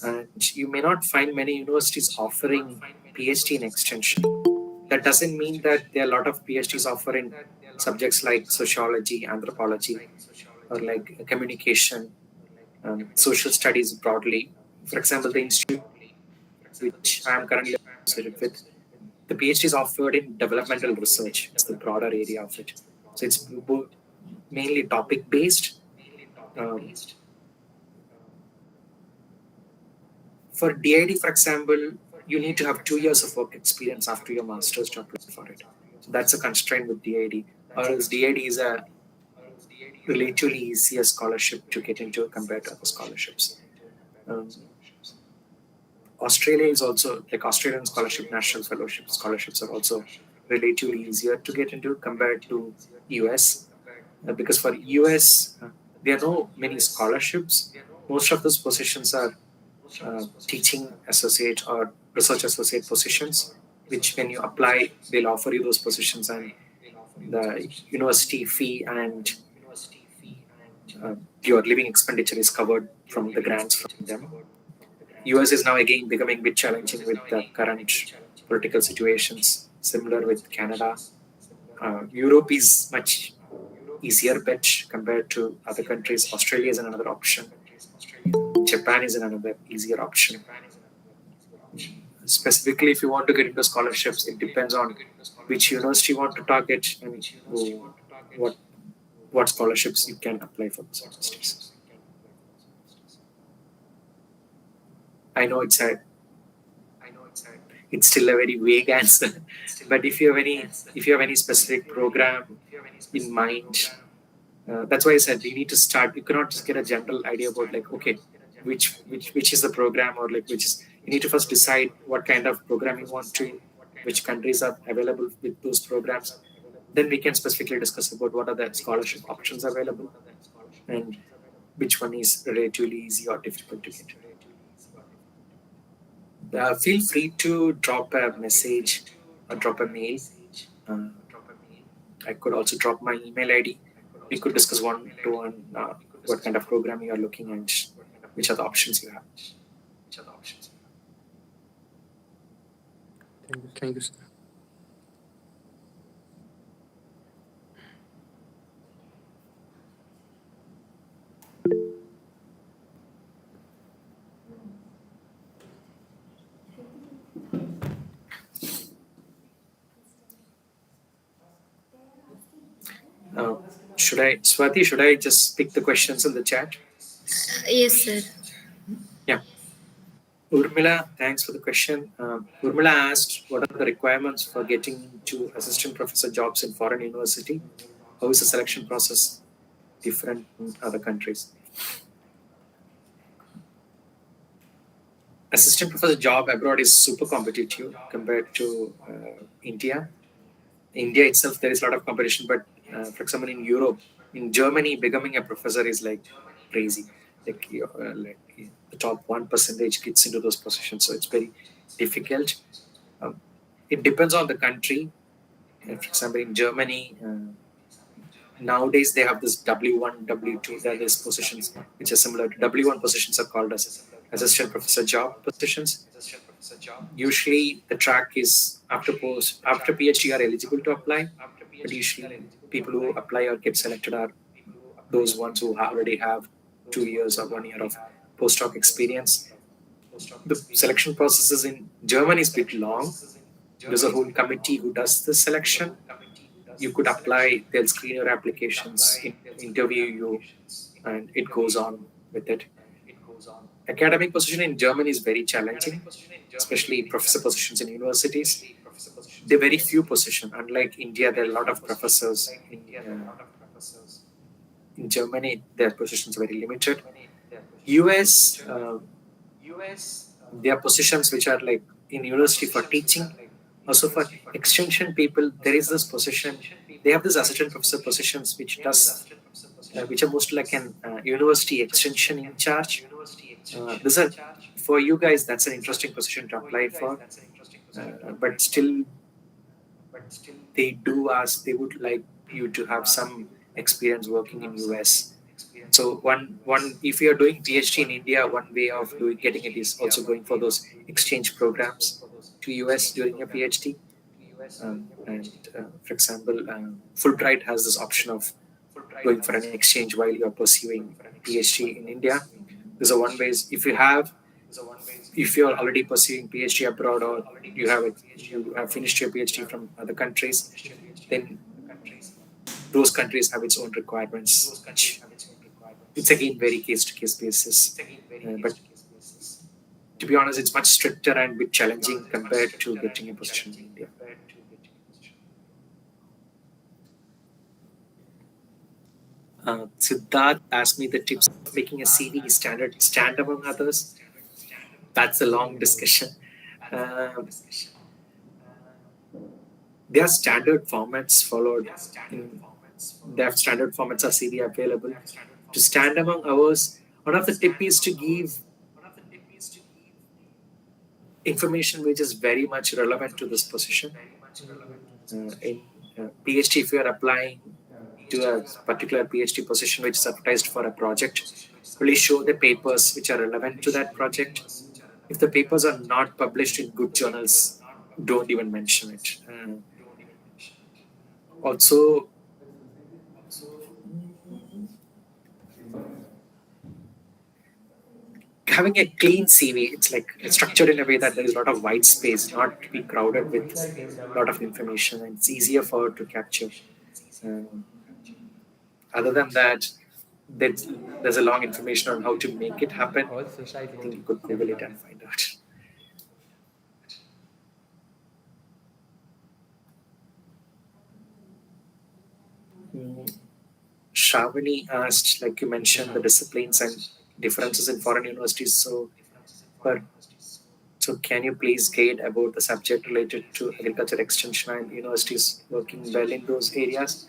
[SPEAKER 4] And you may not find many universities offering PhD in extension. That doesn't mean that there are a lot of PhDs offering subjects like sociology, anthropology, or like communication, social studies broadly. For example, the institute which I am currently associated with, the PhD is offered in developmental research. It's the broader area of it. So it's mainly topic based. For DID, for example, you need to have 2 years of work experience after your master's to apply for it. So that's a constraint with DID. Or else DID is a relatively easier scholarship to get into compared to other scholarships. Australia is also, like Australian scholarship, national fellowship scholarships are also relatively easier to get into compared to US. Because for US, there are no many scholarships. Most of those positions are teaching associate or research associate positions, which when you apply, they'll offer you those positions, and the university fee and your living expenditure is covered from the grants from them. US is now again becoming a bit challenging with the current political situations, similar with Canada. Europe is much easier bet compared to other countries. Australia is another option. Japan is another easier option. Specifically, if you want to get into scholarships, it depends on which university you want to target and what scholarships you can apply for those universities. I know it's still a very vague answer, but if you have any specific program in mind, that's why I said you need to start. You cannot just get a general idea about like, okay, which is the program, or like you need to first decide what kind of program you want to, which countries are available with those programs. Then we can specifically discuss about what are the scholarship options available and which one is relatively easy or difficult to get. Feel free to drop a message or drop a mail I could also drop my email ID. We could discuss one-to-one what kind of program you are looking at, which are the options you have.
[SPEAKER 5] Thank you, sir.
[SPEAKER 4] Swati, should I just pick the questions in the chat?
[SPEAKER 3] Yes, sir.
[SPEAKER 4] Yeah. Urmila, thanks for the question. Urmila asked, what are the requirements for getting into assistant professor jobs in foreign university? How is the selection process different in other countries? Assistant professor job abroad is super competitive compared to India. India itself, there is a lot of competition, but for example, in Europe, in Germany, becoming a professor is like crazy. Like the top 1% gets into those positions, so it's very difficult. It depends on the country. For example, in Germany, nowadays they have this W1, W2, there is positions which are similar. W1 positions are called as assistant professor job positions. Usually the track is after PhD you are eligible to apply, but usually people who apply or get selected are those ones who already have 2 years or 1 year of postdoc experience. The selection processes in Germany is a bit long. There's a whole committee who does the selection. You could apply, they'll screen your applications, interview you, and it goes on with it. Academic position in Germany is very challenging, especially professor positions in universities. There are very few positions. Unlike India, there are a lot of professors. In Germany, their positions are very limited. US, there are positions which are like in university for teaching. Also for extension people, there is this position. They have this assistant professor positions which are mostly like an university extension in charge. For you guys, that's an interesting position to apply for. But still, they would like you to have some experience working in US. So one if you are doing PhD in India, one way of getting it is also going for those exchange programs to US during your PhD. For example, Fulbright has this option of going for an exchange while you are pursuing PhD in India. There's a one way if you are already pursuing PhD abroad or you have finished your PhD from other countries, then those countries have its own requirements. It's again very case to case basis, but to be honest, it's much stricter and a bit challenging compared to getting a position in India. Siddharth asked me the tips of making a CV stand among others. That's a long discussion. There are standard formats followed. They have standard formats of CV available. To stand among others, one of the tips is to give information which is very much relevant to this position. In PhD, if you are applying to a particular PhD position which is advertised for a project, really show the papers which are relevant to that project. If the papers are not published in good journals, don't even mention it. Also, having a clean CV, it's structured in a way that there is a lot of white space, not to be crowded with a lot of information, and it's easier for it to capture. Other than that, there's a long information on how to make it happen. I think you could Google it and find out. Shravani asked, like you mentioned, the disciplines and differences in foreign universities. So can you please guide about the subject related to agriculture extension and universities working well in those areas?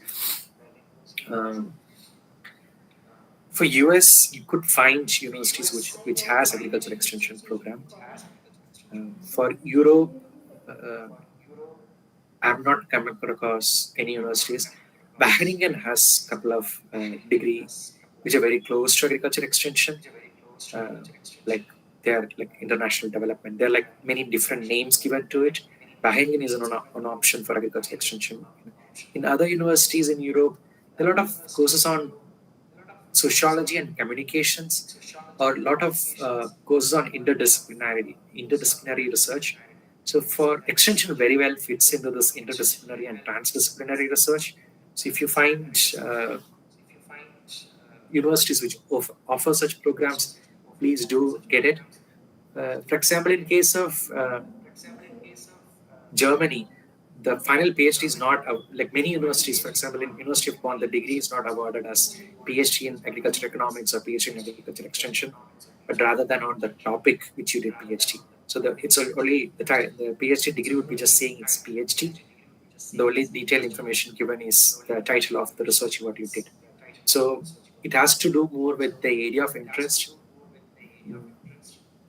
[SPEAKER 4] For US, you could find universities which has agriculture extension program. For Europe, I've not come across any universities. Wageningen has a couple of degrees which are very close to agriculture extension. Like they are like international development. There are like many different names given to it. Wageningen is an option for agriculture extension. In other universities in Europe, there are a lot of courses on sociology and communications, or a lot of courses on interdisciplinary research. So for extension, very well fits into this interdisciplinary and transdisciplinary research. So if you find universities which offer such programs, please do get it. For example, in case of Germany, the final PhD is not like many universities. For example, in University of Bonn, the degree is not awarded as PhD in agriculture economics or PhD in agriculture extension, but rather than on the topic which you did PhD. So it's only the PhD degree would be just saying it's PhD. The only detailed information given is the title of the research what you did. So it has to do more with the area of interest.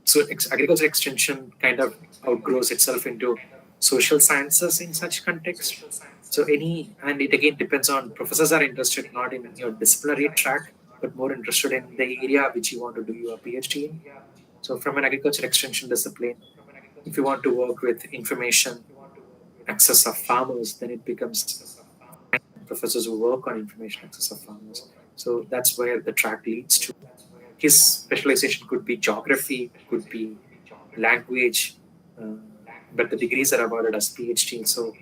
[SPEAKER 4] So agriculture extension kind of outgrows itself into social sciences in such context. So and it again depends on, professors are interested not in your disciplinary track, but more interested in the area which you want to do your PhD in. So from an agriculture extension discipline, if you want to work with information access of farmers, then it becomes professors who work on information access of farmers. So that's where the track leads to. His specialization could be geography, could be language, but the degrees are awarded as PhD. So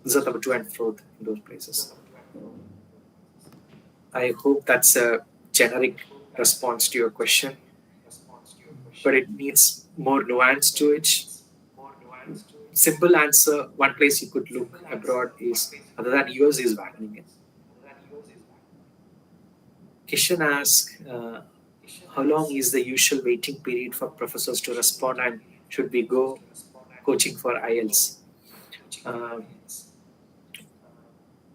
[SPEAKER 4] these are the to and fro in those places. I hope that's a generic response to your question, but it needs more nuance to it. Simple answer, one place you could look abroad is, other than US, is Wageningen. Kishan asks, how long is the usual waiting period for professors to respond, and should we go coaching for IELTS?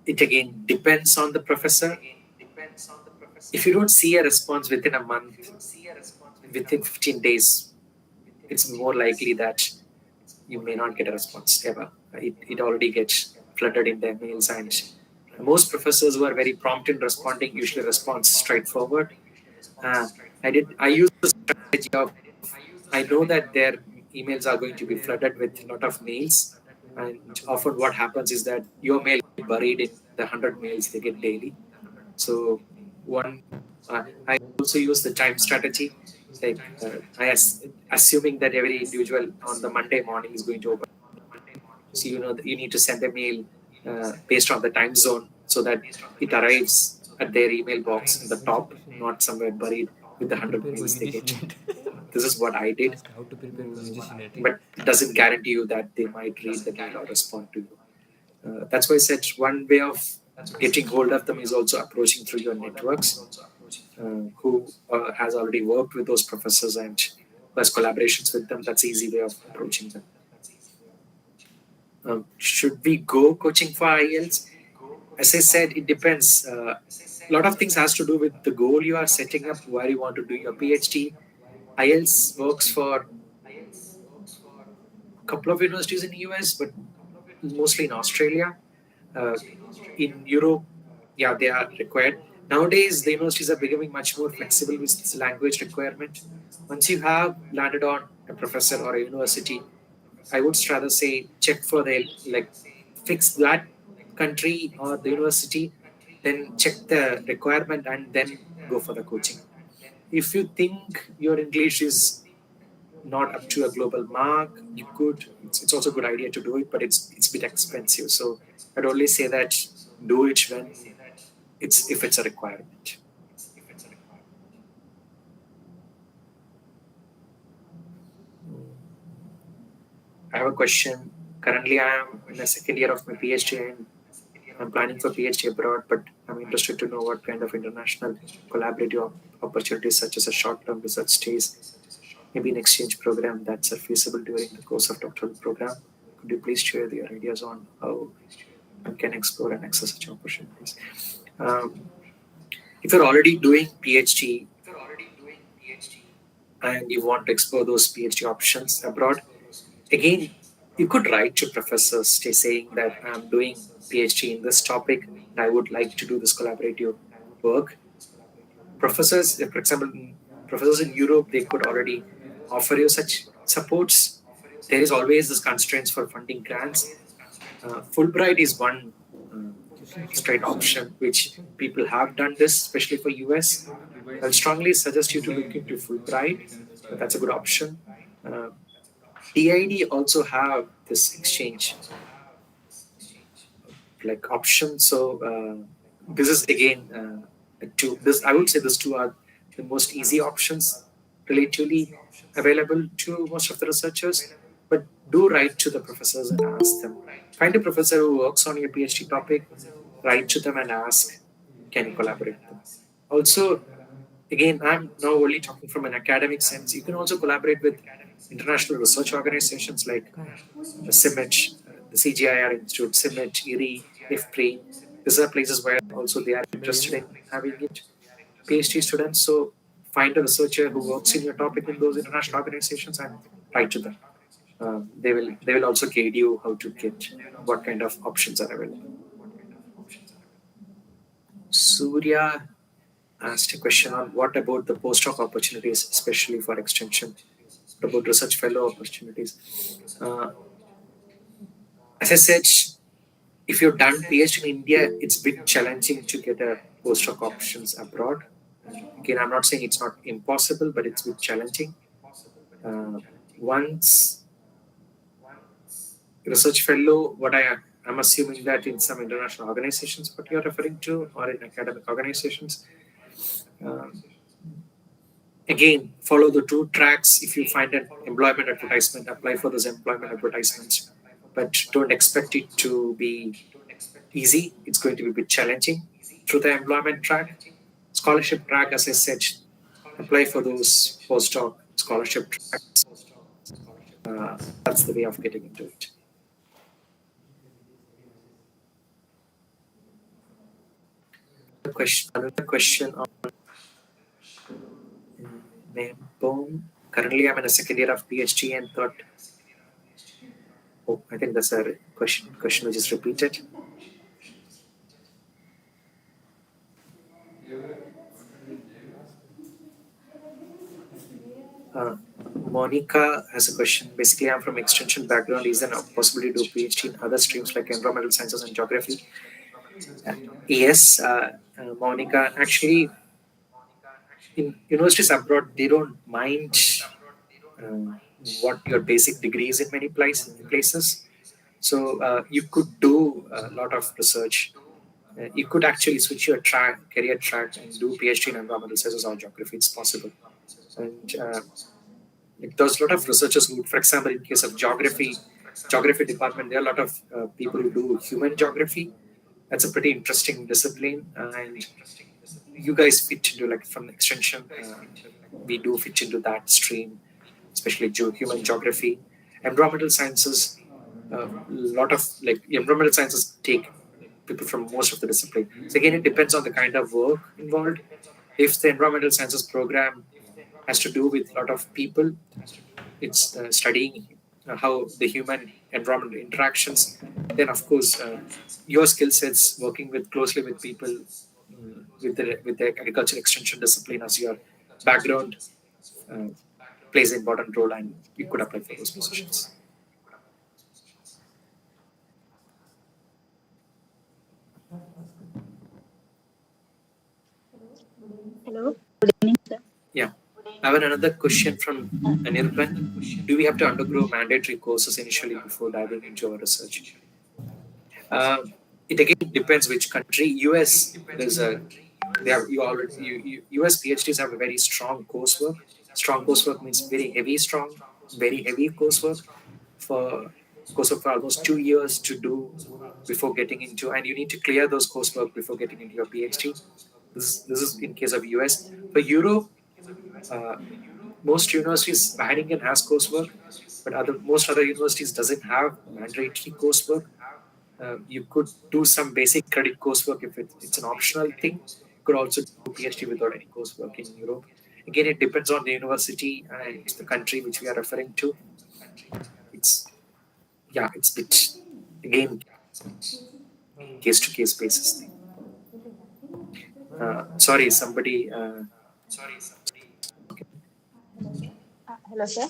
[SPEAKER 4] It again depends on the professor. If you don't see a response within a month, within 15 days, it's more likely that you may not get a response ever. It already gets flooded in their mails, and most professors who are very prompt in responding usually respond straightforward. I use the strategy of, I know that their emails are going to be flooded with a lot of mails, and often what happens is that your mail is buried in the 100 mails they get daily. So I also use the time strategy. Like assuming that every individual on the Monday morning is going to open. So you know that you need to send a mail based on the time zone so that it arrives at their email box in the top, not somewhere buried with the 100 mails they get. This is what I did, but it doesn't guarantee you that they might read the mail or respond to you. That's why I said one way of getting hold of them is also approaching through your networks, who has already worked with those professors and who has collaborations with them. That's an easy way of approaching them. Should we go coaching for IELTS? As I said, it depends. A lot of things has to do with the goal you are setting up, where you want to do your PhD. IELTS works for a couple of universities in the US, but mostly in Australia. In Europe, yeah, they are required. Nowadays, the universities are becoming much more flexible with this language requirement. Once you have landed on a professor or a university, I would rather say check for fix that country or the university, then check the requirement and then go for the coaching. If you think your English is not up to a global mark, you could. It's also a good idea to do it, but it's a bit expensive. So I'd only say that do it when if it's a requirement. I have a question. Currently, I am in the second year of my PhD and I'm planning for PhD abroad, but I'm interested to know what kind of international collaborative opportunities, such as a short-term research stays, maybe an exchange program that's feasible during the course of doctoral program. Could you please share your ideas on how one can explore and access such opportunities? If you're already doing PhD and you want to explore those PhD options abroad, again, you could write to professors saying that I'm doing PhD in this topic and I would like to do this collaborative work. Professors, for example, professors in Europe, they could already offer you such supports. There is always this constraints for funding grants. Fulbright is one straight option which people have done this, especially for US. I'll strongly suggest you to look into Fulbright. That's a good option. DID also have this exchange like option. So this is again two. This I would say these two are the most easy options relatively available to most of the researchers. But do write to the professors and ask them. Find a professor who works on your PhD topic. Write to them and ask, can you collaborate with them? Also, again, I'm now only talking from an academic sense. You can also collaborate with international research organizations like CIMMYT, the CGIAR Institute, CIMMYT, IRI, IFPRI. These are places where also they are interested in having it. PhD students, so find a researcher who works in your topic in those international organizations and write to them. They will also guide you how to get what kind of options are available. Surya asked a question on what about the postdoc opportunities, especially for extension, what about research fellow opportunities. As I said, if you've done PhD in India, it's a bit challenging to get a postdoc options abroad. Again, I'm not saying it's not impossible, but it's a bit challenging. Once research fellow, I'm assuming that in some international organizations, what you're referring to, or in academic organizations. Again, follow the two tracks. If you find an employment advertisement, apply for those employment advertisements, but don't expect it to be easy. It's going to be a bit challenging. Through the employment track, scholarship track, as I said, apply for those postdoc scholarship tracks. That's the way of getting into it. Another question on Nembong. Currently, I'm in a second year of PhD and thought, I think that's a question which is repeated. Monica has a question. Basically, I'm from extension background. Is there a possibility to do PhD in other streams like environmental sciences and geography? Yes, Monica. Actually, in universities abroad, they don't mind what your basic degree is in many places. So you could do a lot of research. You could actually switch your career track, and do PhD in environmental sciences or geography. It's possible. And there's a lot of researchers who, for example, in case of geography department, there are a lot of people who do human geography. That's a pretty interesting discipline, and you guys fit into, like, from extension, we do fit into that stream, especially human geography. Environmental sciences, a lot of, like, environmental sciences take people from most of the discipline. So again, it depends on the kind of work involved. If the environmental sciences program has to do with a lot of people, it's studying how the human environmental interactions, then of course your skill sets working closely with people, with the agriculture extension discipline as your background, plays an important role, and you could apply for those positions.
[SPEAKER 6] Hello. Good evening, sir.
[SPEAKER 4] Yeah. I have another question from Anirban. Do we have to undergo mandatory courses initially before diving into our research? It again depends which country. US, there's a they have you already US PhDs have a very strong coursework. Strong coursework means very heavy coursework for almost 2 years to do before getting into, and you need to clear those coursework before getting into your PhD. This is in case of US. For Europe, most universities, Wageningen has coursework, but most other universities doesn't have mandatory coursework. You could do some basic credit coursework if it's an optional thing. You could also do PhD without any coursework in Europe. Again, it depends on the university and the country which we are referring to. It's yeah, it's bit again case to case basis thing. Sorry, somebody.
[SPEAKER 6] Hello, sir.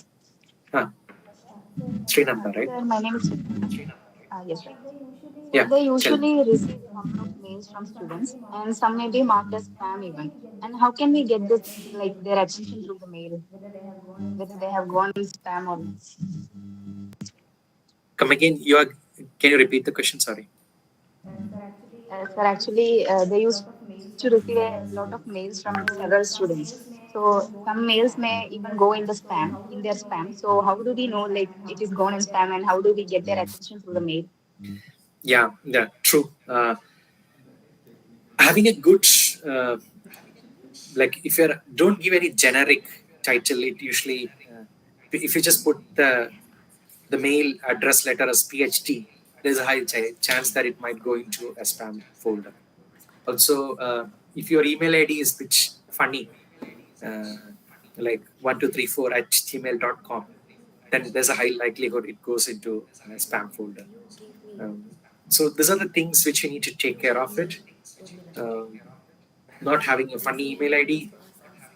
[SPEAKER 4] Srinanda, right?
[SPEAKER 6] Sir, my name is. Yes, sir.
[SPEAKER 4] Yeah.
[SPEAKER 6] They
[SPEAKER 4] Tell me.
[SPEAKER 6] usually receive a number of mails from students, and some may be marked as spam even. And how can we get this, like, their attention through the mail, whether they have gone spam or not?
[SPEAKER 4] Come again. Can you repeat the question? Sorry.
[SPEAKER 6] Sir, actually, they used to receive a lot of mails from several students. So some mails may even go in the spam, in their spam. So how do we know, like, it is gone in spam, and how do we get their attention through the mail?
[SPEAKER 4] Yeah, true. Having a good, like, if you don't give any generic title, it usually, if you just put the mail address letter as PhD, there's a high chance that it might go into a spam folder. Also, if your email ID is bit funny, like 1234@gmail.com, then there's a high likelihood it goes into a spam folder. So these are the things which you need to take care of it. Not having a funny email ID.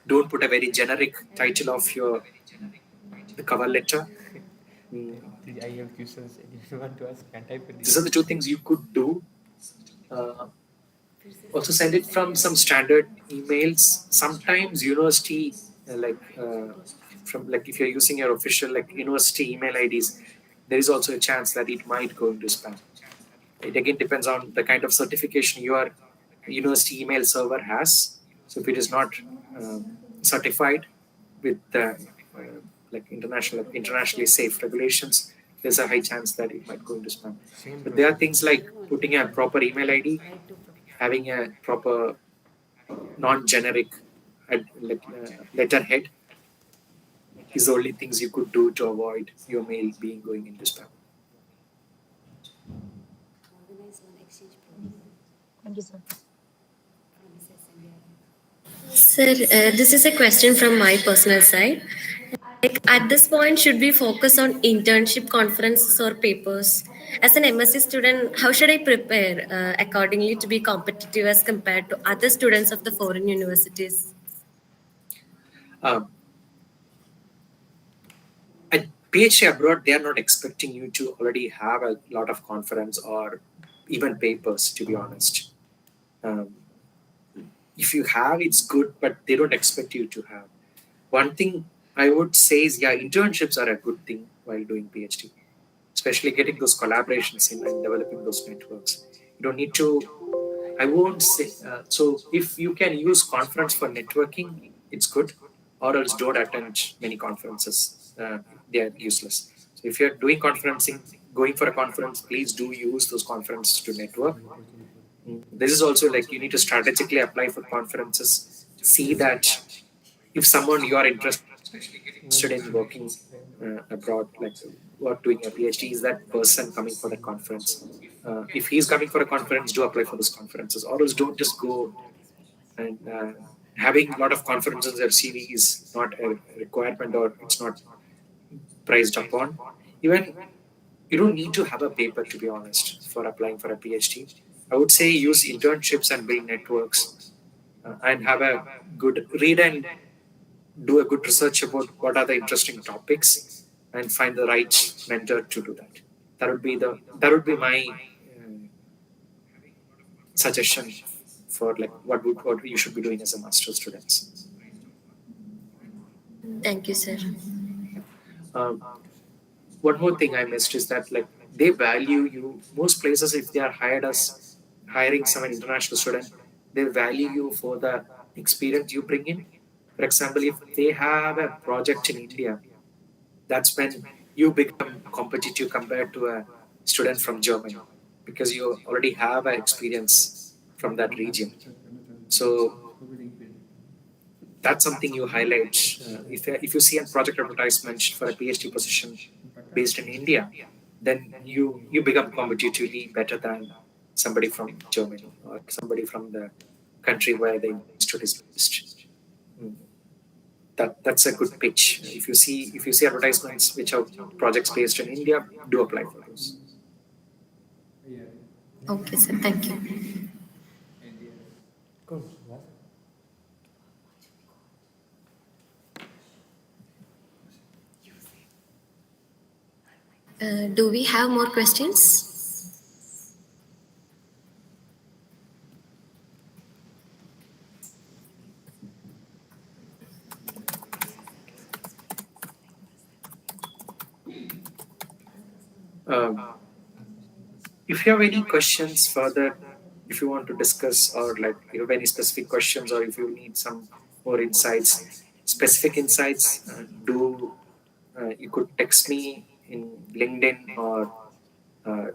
[SPEAKER 4] Don't put a very generic title of your the cover letter.
[SPEAKER 1] I have questions. If you want to ask, can type it.
[SPEAKER 4] These are the two things you could do. Also, send it from some standard emails. Sometimes university, from like if you're using your official like university email IDs, there is also a chance that it might go into spam. It again depends on the kind of certification your university email server has. So if it is not certified with like internationally safe regulations, there's a high chance that it might go into spam. But there are things like putting a proper email ID, having a proper non-generic letterhead is the only things you could do to avoid your mail being going into spam.
[SPEAKER 6] Thank you, sir.
[SPEAKER 3] Sir, this is a question from my personal side. Like at this point, should we focus on internship conferences or papers? As an MSc student, how should I prepare accordingly to be competitive as compared to other students of the foreign universities?
[SPEAKER 4] At PhD abroad, they are not expecting you to already have a lot of conference or even papers, to be honest. If you have, it's good, but they don't expect you to have. One thing I would say is, yeah, internships are a good thing while doing PhD, especially getting those collaborations in and developing those networks. You don't need to, I won't say, so if you can use conference for networking, it's good, or else don't attend many conferences. They are useless. So if you're doing conferencing, going for a conference, please do use those conferences to network. This is also like you need to strategically apply for conferences. See that if someone you are interested in working abroad, like or doing a PhD, is that person coming for the conference? If he's coming for a conference, do apply for those conferences, or else don't just go. And having a lot of conferences or CV is not a requirement, or it's not priced upon. Even you don't need to have a paper, to be honest, for applying for a PhD. I would say use internships and build networks, and have a good read and do a good research about what are the interesting topics, and find the right mentor to do that. That would be my suggestion for like what you should be doing as a master's students.
[SPEAKER 3] Thank you, sir.
[SPEAKER 4] One more thing I missed is that like they value you. Most places, if they are hiring some international student, they value you for the experience you bring in. For example, if they have a project in India, that's when you become competitive compared to a student from Germany, because you already have an experience from that region. So that's something you highlight. If you see a project advertisement for a PhD position based in India, then you become competitively better than somebody from Germany or somebody from the country where the institute is based. that's a good pitch. If you see advertisements which are projects based in India, do apply for those.
[SPEAKER 3] Okay, sir. Thank you.
[SPEAKER 1] Cool.
[SPEAKER 3] Do we have more questions?
[SPEAKER 4] If you have any questions further, if you want to discuss, or like you have any specific questions, or if you need some more insights, specific insights, you could text me in LinkedIn, or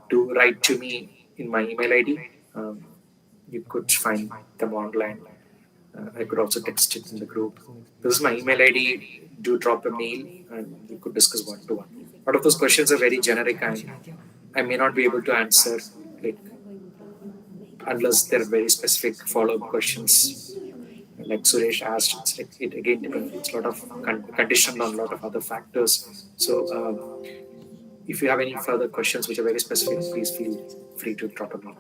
[SPEAKER 4] do write to me in my email ID. You could find them online. I could also text it in the group. This is my email ID. Do drop a mail and we could discuss one to one. A lot of those questions are very generic and I may not be able to answer like unless there are very specific follow-up questions. Like Suresh asked, it's like it again depends. It's a lot of conditioned on a lot of other factors. So if you have any further questions which are very specific, please feel free to drop a mail.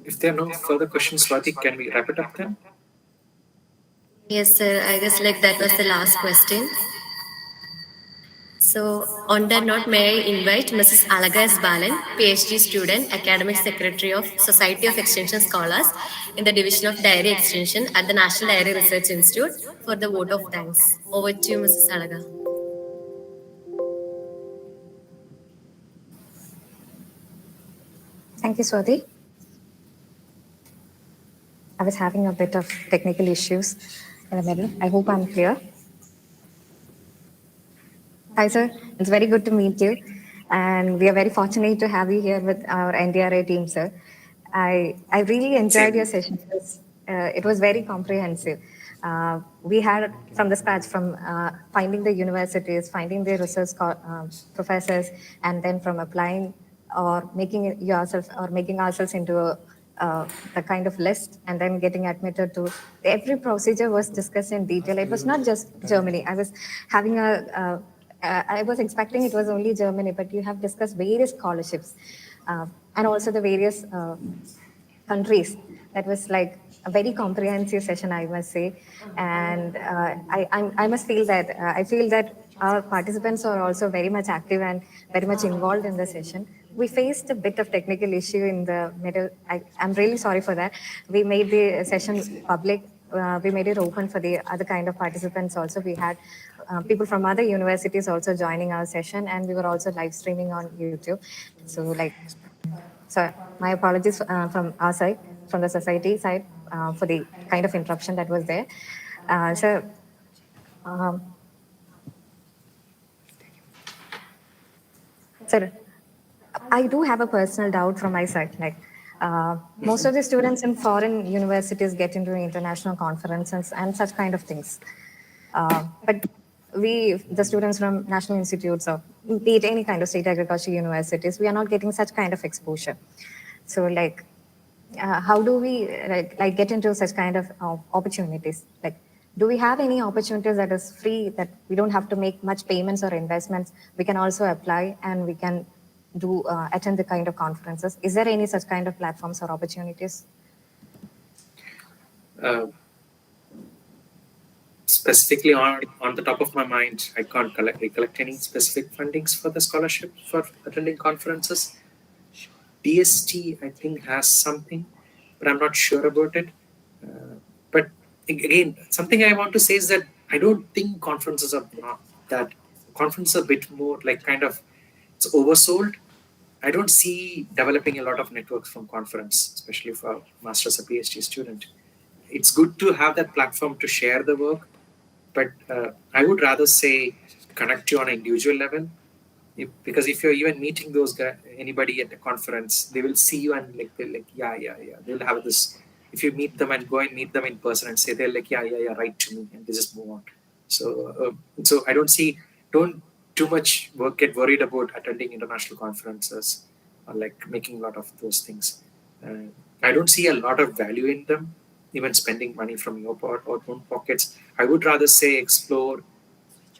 [SPEAKER 4] If there are no further questions, Swati, can we wrap it up then?
[SPEAKER 3] Yes, sir. I guess like that was the last question. So, on that note, may I invite Mrs. Alaga S. Balan, PhD student, Academic Secretary of Society of Extension Scholars in the Division of Dairy Extension at the National Dairy Research Institute for the vote of thanks. Over to you, Mrs. Alaga.
[SPEAKER 7] Thank you, Swati. I was having a bit of technical issues in the middle. I hope I'm clear. Hi, sir. It's very good to meet you. And we are very fortunate to have you here with our NDRA team, sir. I really enjoyed your session. It was very comprehensive. We had from the scratch, from finding the universities, finding the research professors, and then from applying or making yourself or making ourselves into the kind of list and then getting admitted to every procedure was discussed in detail. It was not just Germany. I was having I was expecting it was only Germany, but you have discussed various scholarships and also the various countries. That was like a very comprehensive session, I must say. And I must feel that, I feel that our participants are also very much active and very much involved in the session. We faced a bit of technical issue in the middle. I'm really sorry for that. We made the session public. We made it open for the other kind of participants also. We had people from other universities also joining our session, and we were also live streaming on YouTube. So my apologies from our side, from the society side, for the kind of interruption that was there. Sir, I do have a personal doubt from my side. Like most of the students in foreign universities get into international conferences and such kind of things. But we, the students from national institutes or be it any kind of state agriculture universities, we are not getting such kind of exposure. So like, how do we like get into such kind of opportunities? Like, do we have any opportunities that is free, that we don't have to make much payments or investments? We can also apply and we can do attend the kind of conferences. Is there any such kind of platforms or opportunities?
[SPEAKER 4] Specifically on the top of my mind, I can't recollect any specific fundings for the scholarship for attending conferences. DST, I think, has something, but I'm not sure about it. But again, something I want to say is that I don't think conferences are not that. Conferences are a bit more like kind of, it's oversold. I don't see developing a lot of networks from conference, especially for a master's or PhD student. It's good to have that platform to share the work, but I would rather say connect you on an individual level. Because if you're even meeting those guys, anybody at a conference, they will see you and like they're like, yeah. They'll have this. If you meet them and go and meet them in person and say, they're like, yeah, write to me, and they just move on. So I don't too much work, get worried about attending international conferences or like making a lot of those things. I don't see a lot of value in them, even spending money from your own pockets. I would rather say explore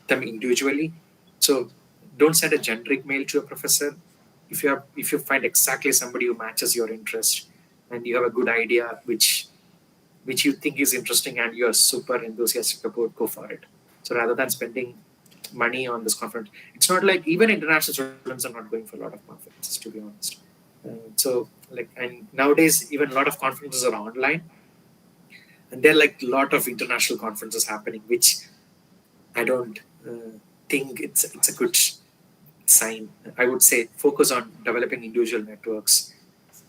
[SPEAKER 4] them individually. So don't send a generic mail to a professor. If you find exactly somebody who matches your interest and you have a good idea which you think is interesting and you're super enthusiastic about, go for it. So rather than spending money on this conference, it's not like even international students are not going for a lot of conferences, to be honest. So like, and nowadays even a lot of conferences are online, and there are like a lot of international conferences happening, which I don't think it's a good sign. I would say focus on developing individual networks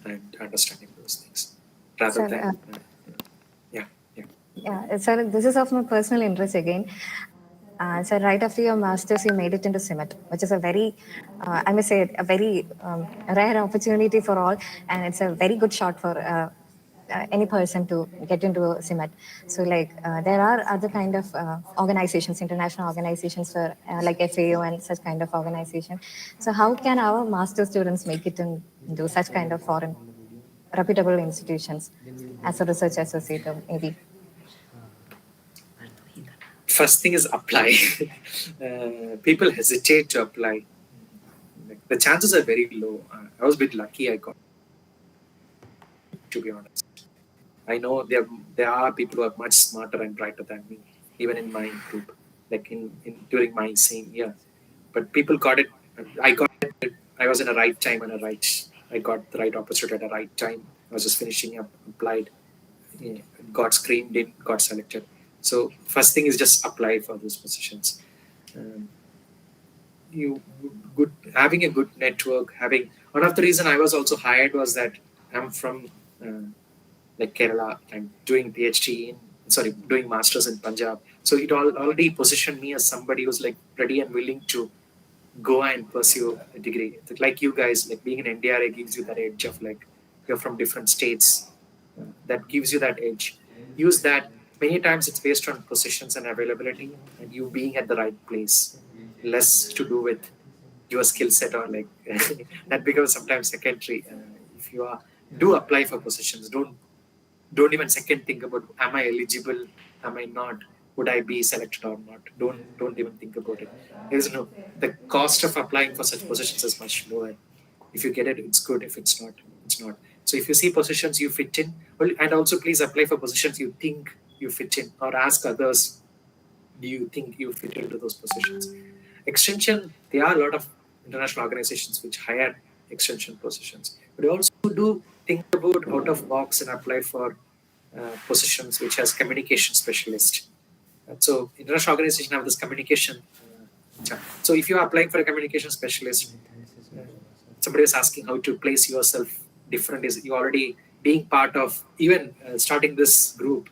[SPEAKER 4] and understanding those things rather
[SPEAKER 7] Sir,
[SPEAKER 4] than
[SPEAKER 7] yeah, sir, this is of my personal interest again. So right after your masters, you made it into CIMET, which is a very, I must say, a very rare opportunity for all, and it's a very good shot for any person to get into CIMET. So like there are other kind of organizations, international organizations for like FAO and such kind of organization. So how can our master students make it into such kind of foreign reputable institutions as a research associate or maybe?
[SPEAKER 4] first thing is apply. People hesitate to apply. Like, the chances are very low. I was a bit lucky I got, to be honest. I know there are people who are much smarter and brighter than me, even in my group, like in during my same year. But people got it. I got it. I was in the right time and I got the right opportunity at the right time. I was just finishing up, applied, got screened in, got selected. So first thing is just apply for those positions. You good having a good network. Having one of the reason I was also hired was that I'm from like Kerala. I'm doing doing masters in Punjab. So it already positioned me as somebody who's like ready and willing to go and pursue a degree. Like you guys, like being in NDRA gives you that edge of like you're from different states. That gives you that edge. Use that. Many times it's based on positions and availability and you being at the right place. Less to do with your skill set or like that becomes sometimes secondary. If you do apply for positions, don't even second think about am I eligible, am I not, would I be selected or not. Don't even think about it. There's no the cost of applying for such positions is much lower. If you get it, it's good. If it's not, it's not. So if you see positions you fit in, well, and also please apply for positions you think you fit in, or ask others, do you think you fit into those positions? Extension, there are a lot of international organizations which hire extension positions, but also do think about out of box and apply for positions which has communication specialist. So international organization have this communication. So if you are applying for a communication specialist, somebody is asking how to place yourself different. Is you already being part of even starting this group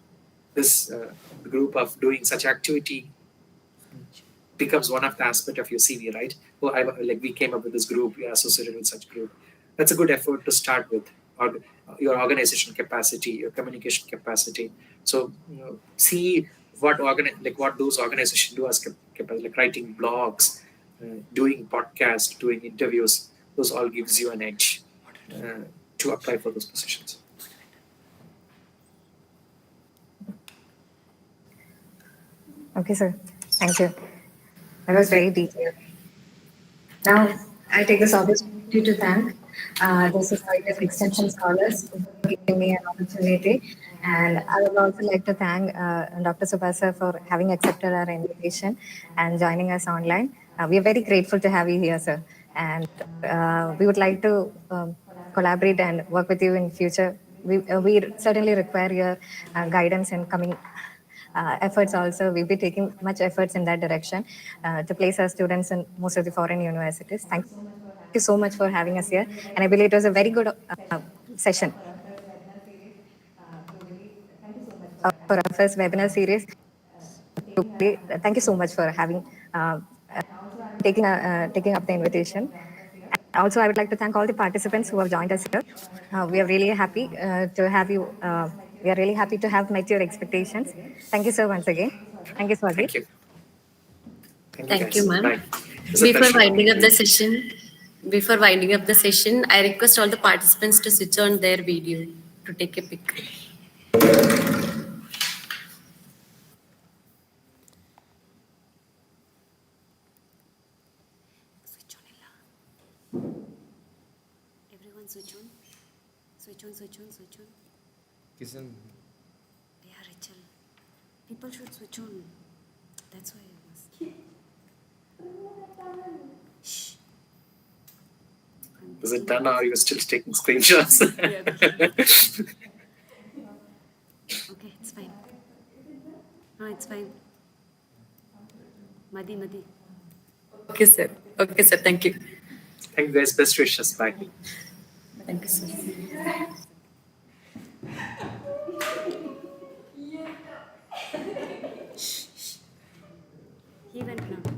[SPEAKER 4] of doing such activity becomes one of the aspect of your CV, right? Well, like we came up with this group, we are associated with such group. That's a good effort to start with. Your organization capacity, your communication capacity. So see what what those organizations do as capacity, like writing blogs, doing podcasts, doing interviews. Those all gives you an edge to apply for those positions.
[SPEAKER 7] Okay, sir. Thank you. That was very detailed. Now, I take this opportunity to thank the Society of Extension Scholars for giving me an opportunity. And I would also like to thank Dr. Subhasa for having accepted our invitation and joining us online. We are very grateful to have you here, sir. And we would like to collaborate and work with you in future. We certainly require your guidance in coming efforts also. We'll be taking much efforts in that direction to place our students in most of the foreign universities. Thank you so much for having us here. And I believe it was a very good session for our first webinar series. Thank you so much for having taking up the invitation. Also, I would like to thank all the participants who have joined us here. We are really happy to have you. We are really happy to have met your expectations. Thank you, sir, once again. Thank you, Swati.
[SPEAKER 4] Thank you.
[SPEAKER 3] Thank you,
[SPEAKER 4] guys.
[SPEAKER 3] ma'am.
[SPEAKER 4] Bye. Is it
[SPEAKER 3] Before
[SPEAKER 4] Darshana?
[SPEAKER 3] winding up the session, I request all the participants to switch on their video to take a pic.
[SPEAKER 8] Switch on illa. Everyone switch on. Switch on, switch on, switch on.
[SPEAKER 1] Kisan,
[SPEAKER 8] Yeah, Rachel. People should switch on. That's why I was. Shh.
[SPEAKER 4] Is it done or are you still taking screenshots?
[SPEAKER 8] Okay, it's fine. No, it's fine. Madi.
[SPEAKER 3] Okay, sir. Thank you.
[SPEAKER 4] Thank you guys. Best wishes. Bye.
[SPEAKER 3] Thank you, sir.
[SPEAKER 8] He went now.